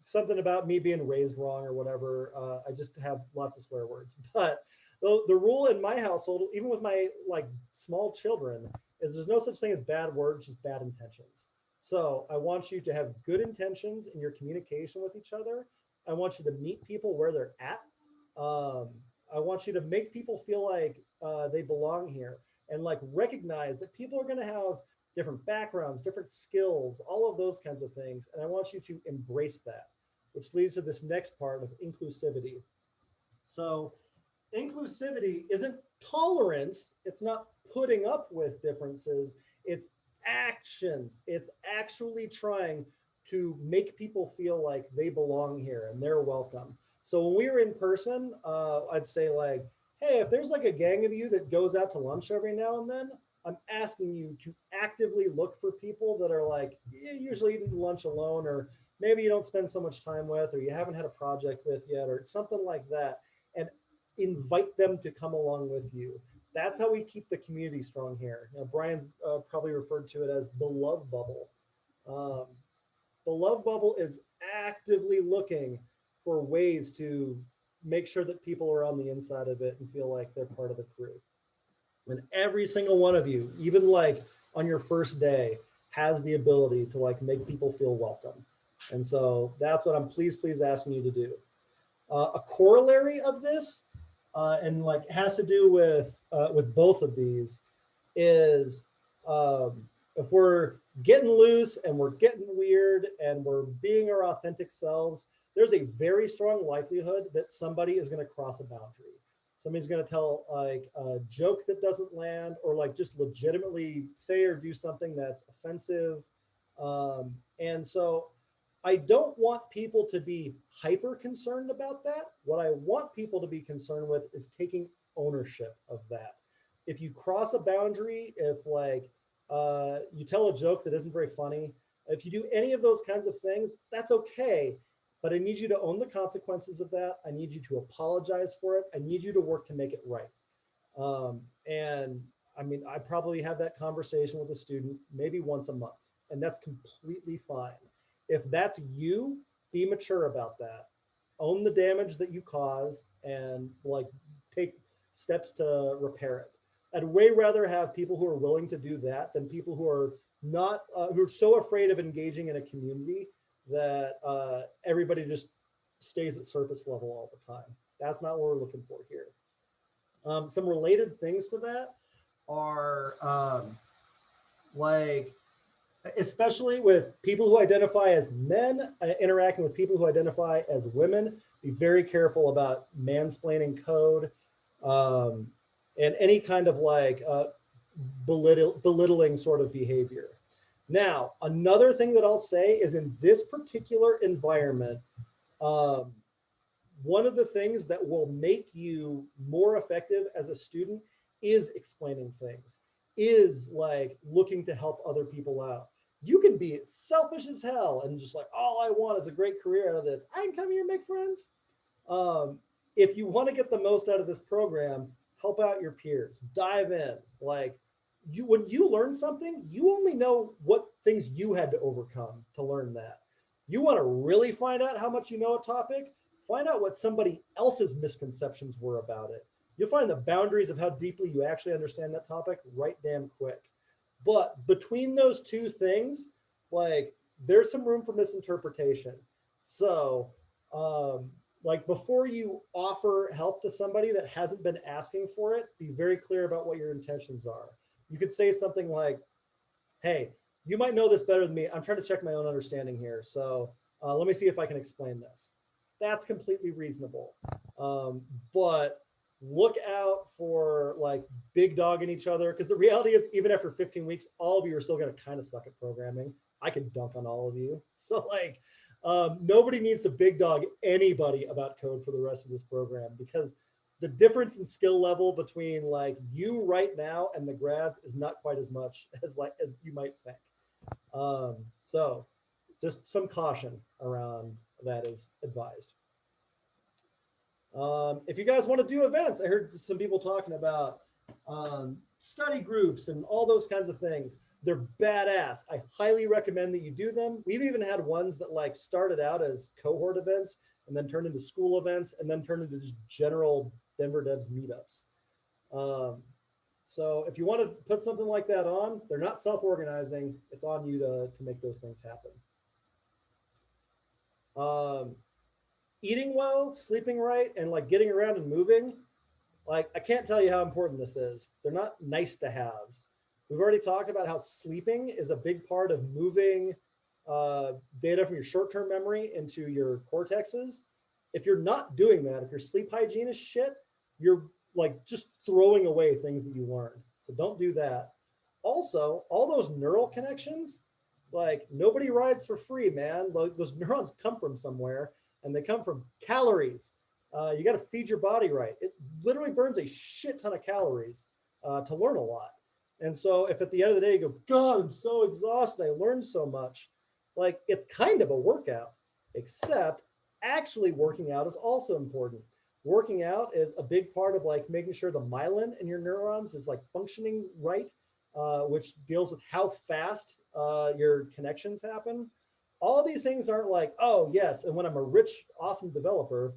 something about me being raised wrong or whatever. I just have lots of swear words. But the rule in my household, even with my like small children, is there's no such thing as bad words, just bad intentions. So I want you to have good intentions in your communication with each other. I want you to meet people where they're at. I want you to make people feel like they belong here, and like recognize that people are going to have different backgrounds, different skills, all of those kinds of things. And I want you to embrace that, which leads to this next part of inclusivity. So inclusivity isn't tolerance. It's not putting up with differences. It's actions. It's actually trying to make people feel like they belong here and they're welcome. So when we were in person, I'd say like, hey, if there's like a gang of you that goes out to lunch every now and then, I'm asking you to actively look for people that are like, usually eating lunch alone, or maybe you don't spend so much time with, or you haven't had a project with yet, or something like that, and invite them to come along with you. That's how we keep the community strong here. Now, Brian's probably referred to it as the love bubble. The love bubble is actively looking for ways to make sure that people are on the inside of it and feel like they're part of the crew. And every single one of you, even like on your first day, has the ability to like make people feel welcome. And so that's what I'm please asking you to do. A corollary of this, and like has to do with both of these, is if we're getting loose and we're getting weird and we're being our authentic selves, there's a very strong likelihood that somebody is going to cross a boundary. Somebody's going to tell like a joke that doesn't land, or like just legitimately say or do something that's offensive. And so I don't want people to be hyper concerned about that. What I want people to be concerned with is taking ownership of that. If you cross a boundary, if like you tell a joke that isn't very funny, if you do any of those kinds of things, that's okay. But I need you to own the consequences of that. I need you to apologize for it. I need you to work to make it right. And I mean, I probably have that conversation with a student maybe once a month, and that's completely fine. If that's you, be mature about that. Own the damage that you cause and like take steps to repair it. I'd way rather have people who are willing to do that than people who are not, who are so afraid of engaging in a community that everybody just stays at surface level all the time. That's not what we're looking for here. Some related things to that are like, especially with people who identify as men interacting with people who identify as women, be very careful about mansplaining code and any kind of like belittling sort of behavior. Now, another thing that I'll say is in this particular environment, one of the things that will make you more effective as a student is explaining things, is like looking to help other people out. You can be selfish as hell and just like, all I want is a great career out of this. I can come here and make friends. If you want to get the most out of this program, help out your peers, dive in. Like when you learn something, you only know what things you had to overcome to learn that. You want to really find out how much you know a topic, find out what somebody else's misconceptions were about it. You'll find the boundaries of how deeply you actually understand that topic right damn quick. But between those two things, like there's some room for misinterpretation. So like before you offer help to somebody that hasn't been asking for it, be very clear about what your intentions are. You could say something like, hey, you might know this better than me. I'm trying to check my own understanding here. So let me see if I can explain this. That's completely reasonable. But look out for like big dogging each other, because the reality is even after 15 weeks, all of you are still going to kind of suck at programming. I can dunk on all of you. So like nobody needs to big dog anybody about code for the rest of this program, because the difference in skill level between like you right now and the grads is not quite as much as you might think. So just some caution around that is advised. If you guys want to do events, I heard some people talking about study groups and all those kinds of things. They're badass. I highly recommend that you do them. We've even had ones that like started out as cohort events and then turned into school events and then turned into just general Denver Devs meetups. So if you want to put something like that on, they're not self-organizing. It's on you to make those things happen. Eating well, sleeping right, and like getting around and moving, like I can't tell you how important this is. They're not nice to haves. We've already talked about how sleeping is a big part of moving data from your short-term memory into your cortexes. If you're not doing that, if your sleep hygiene is shit, you're like just throwing away things that you learned. So don't do that. Also, all those neural connections, like nobody rides for free, man. Those neurons come from somewhere, and they come from calories. You got to feed your body right. It literally burns a shit ton of calories to learn a lot. And so if at the end of the day you go, God, I'm so exhausted, I learned so much, like it's kind of a workout, except actually working out is also important. Working out is a big part of like making sure the myelin in your neurons is like functioning right, which deals with how fast your connections happen. All of these things aren't like, oh yes, and when I'm a rich, awesome developer,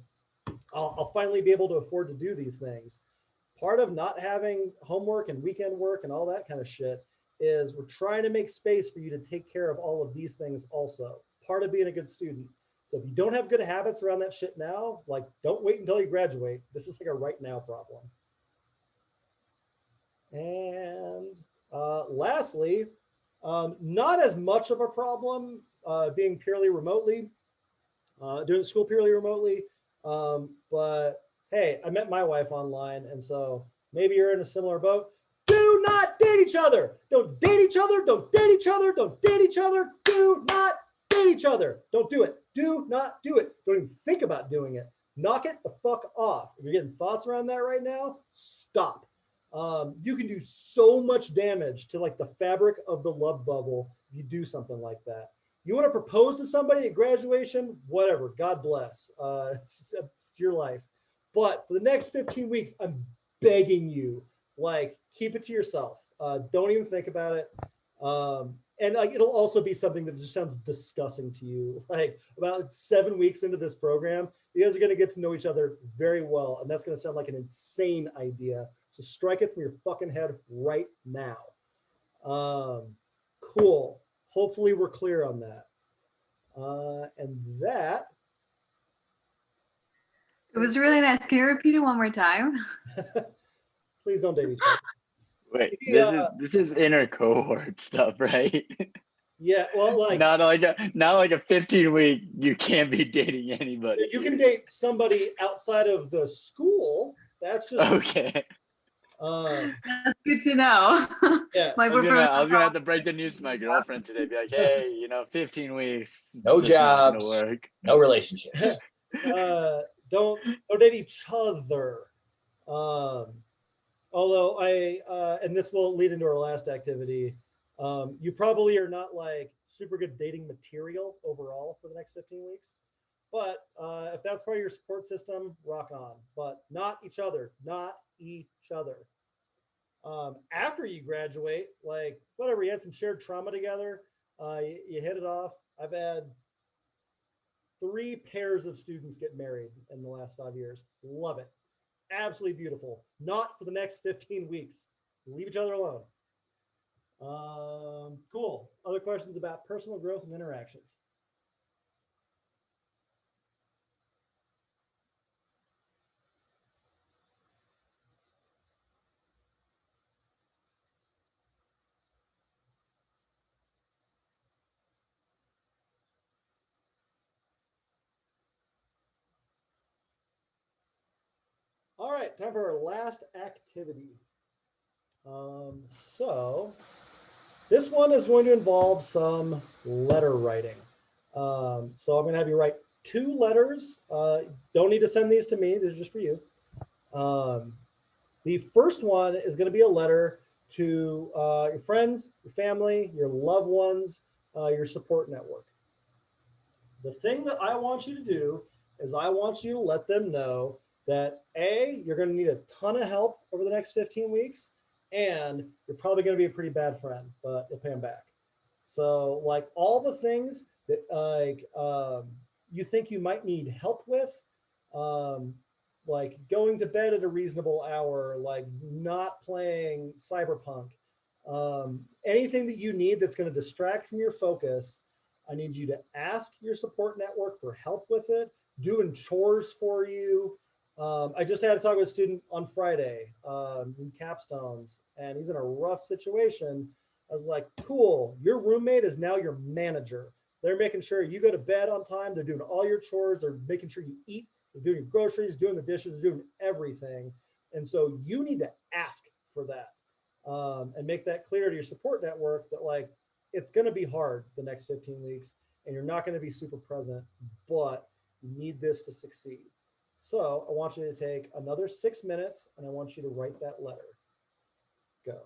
I'll finally be able to afford to do these things. Part of not having homework and weekend work and all that kind of shit is we're trying to make space for you to take care of all of these things also. Part of being a good student. So if you don't have good habits around that shit now, like don't wait until you graduate. This is like a right now problem. And lastly, not as much of a problem being purely remotely, doing school purely remotely. But hey, I met my wife online, and so maybe you're in a similar boat. Do not date each other. Don't date each other. Don't date each other. Don't date each other. Do not date each other. Don't do it. Do not do it. Don't even think about doing it. Knock it the fuck off. If you're getting thoughts around that right now, stop. You can do so much damage to like the fabric of the love bubble if you do something like that. You want to propose to somebody at graduation, whatever, God bless. It's your life. But for the next 15 weeks, I'm begging you, like, keep it to yourself. Don't even think about it. And like, it'll also be something that just sounds disgusting to you. Like about 7 weeks into this program, you guys are going to get to know each other very well. And that's going to sound like an insane idea. So strike it from your fucking head right now. Cool. Hopefully we're clear on that. And that. It was really nice. Can you repeat it one more time? Please don't date each other. Wait, Yeah. this is inner cohort stuff, right? Yeah, well, like not like a 15-week. You can't be dating anybody. you can date somebody outside of the school. That's just okay. That's good to know. Yeah, I was gonna have to break the news to my girlfriend today. Be like, hey, 15 weeks. No it's just not gonna jobs, work. no relationships. Don't date each other. Although and this will lead into our last activity. You probably are not like super good dating material overall for the next 15 weeks. But if that's part of your support system, rock on. But not each other, not each other. After you graduate, like whatever, you had some shared trauma together, you hit it off. I've had 3 pairs of students get married in the last 5 years. Love it. Absolutely beautiful. Not for the next 15 weeks. Leave each other alone. Cool. Other questions about personal growth and interactions? All right, time for our last activity. So this one is going to involve some letter writing. So I'm going to have you write 2 letters. Don't need to send these to me. These are just for you. The first one is going to be a letter to your friends, your family, your loved ones, your support network. The thing that I want you to do is I want you to let them know that A, you're going to need a ton of help over the next 15 weeks, and you're probably going to be a pretty bad friend, but you'll pay them back. So like all the things that you think you might need help with, like going to bed at a reasonable hour, like not playing Cyberpunk, anything that you need that's going to distract from your focus. I need you to ask your support network for help with it, doing chores for you. I just had to talk with a student on Friday. He's in capstones and he's in a rough situation. I was like, cool, your roommate is now your manager. They're making sure you go to bed on time. They're doing all your chores. They're making sure you eat. They're doing your groceries, doing the dishes, doing everything. And so you need to ask for that and make that clear to your support network that like, it's going to be hard the next 15 weeks and you're not going to be super present, but you need this to succeed. So I want you to take another 6 minutes and I want you to write that letter. Go.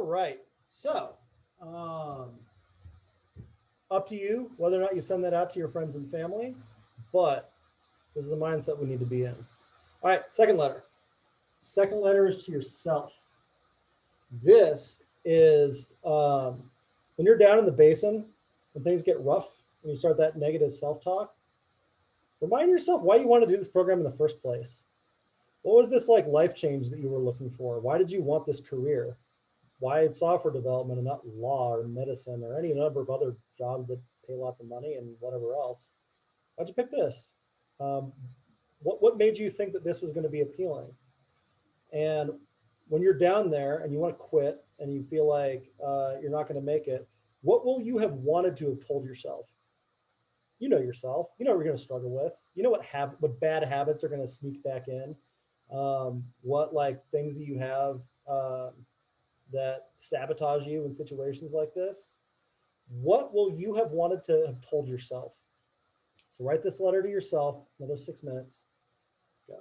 All right. So, up to you whether or not you send that out to your friends and family, but this is a mindset we need to be in. All right, second letter. Second letter is to yourself. This is when you're down in the basin, when things get rough, when you start that negative self-talk, remind yourself why you want to do this program in the first place. What was this like life change that you were looking for? Why did you want this career? Why software development and not law or medicine or any number of other jobs that pay lots of money and whatever else? Why'd you pick this? What made you think that this was going to be appealing? And when you're down there and you want to quit and you feel like you're not going to make it, what will you have wanted to have told yourself? You know yourself. You know what you're going to struggle with. You know what bad habits are going to sneak back in. What like things that you have that sabotage you in situations like this. What will you have wanted to have told yourself? So write this letter to yourself, another 6 minutes. Go.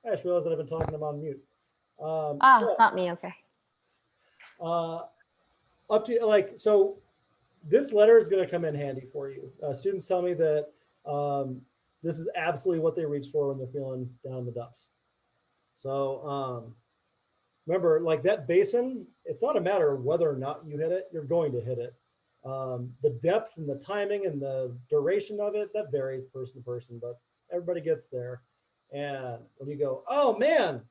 I just realized that I've been talking them on mute. It's not me. Okay. Up to like, so this letter is going to come in handy for you. Students tell me that this is absolutely what they reach for when they're feeling down in the dumps. So remember, like that basin, it's not a matter of whether or not you hit it, you're going to hit it. The depth and the timing and the duration of it, that varies person to person, but everybody gets there. And when you go, oh man,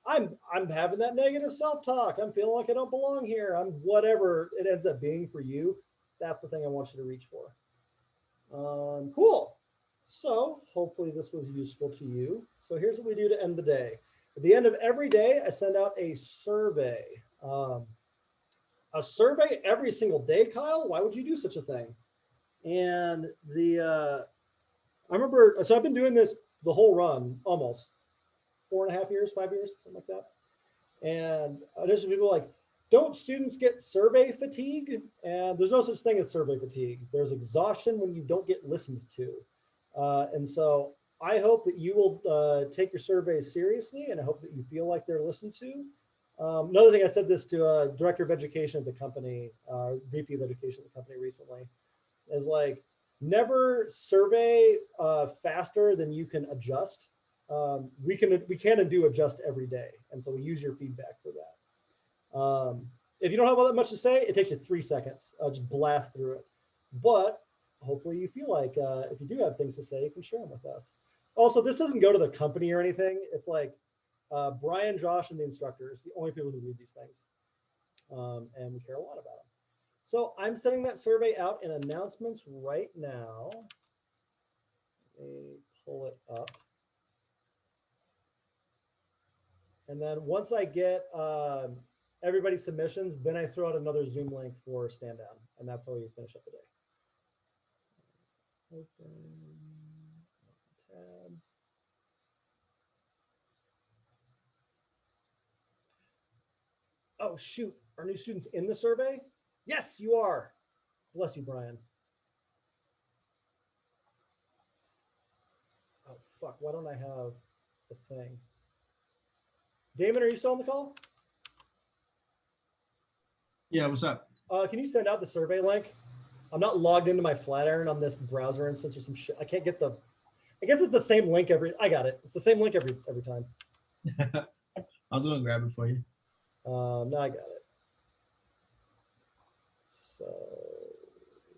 I'm having that negative self-talk. I'm feeling like I don't belong here. I'm whatever it ends up being for you. That's the thing I want you to reach for. Cool. So hopefully this was useful to you. So here's what we do to end the day. At the end of every day, I send out a survey. A survey every single day, Kyle? Why would you do such a thing? And I remember, so I've been doing this the whole run, almost 4.5 years, 5 years, something like that. And there's people like, don't students get survey fatigue? And there's no such thing as survey fatigue. There's exhaustion when you don't get listened to. And so I hope that you will take your surveys seriously, and I hope that you feel like they're listened to. Another thing, I said this to director of education at the company, VP of education at the company recently, is like, never survey faster than you can adjust. We can and do adjust every day. And so we use your feedback for that. If you don't have all that much to say, it takes you 3 seconds. Just blast through it. But hopefully you feel like if you do have things to say, you can share them with us. Also, this doesn't go to the company or anything. It's like Brian, Josh, and the instructors, the only people who read these things. And we care a lot about them. So I'm sending that survey out in announcements right now. Let me pull it up. And then once I get everybody's submissions, then I throw out another Zoom link for stand down. And that's how we finish up the day. Open tabs. Oh, shoot. Are new students in the survey? Yes, you are. Bless you, Brian. Oh, fuck. Why don't I have the thing? Damon, are you still on the call? Yeah, what's up? Can you send out the survey link? I'm not logged into my Flatiron on this browser instance or some shit. I can't get the, I guess it's the same link I got it. It's the same link every time. I was going to grab it for you. No, I got it. So,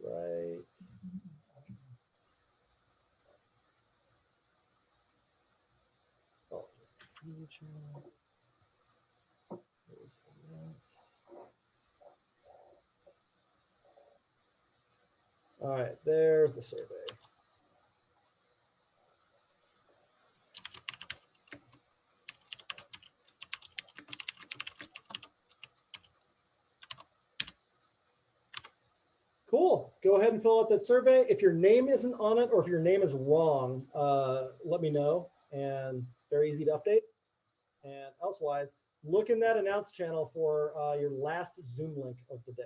right. Oh, just all right, there's the survey. Cool. Go ahead and fill out that survey. If your name isn't on it or if your name is wrong, let me know. And very easy to update. And elsewise, look in that announce channel for your last Zoom link of the day.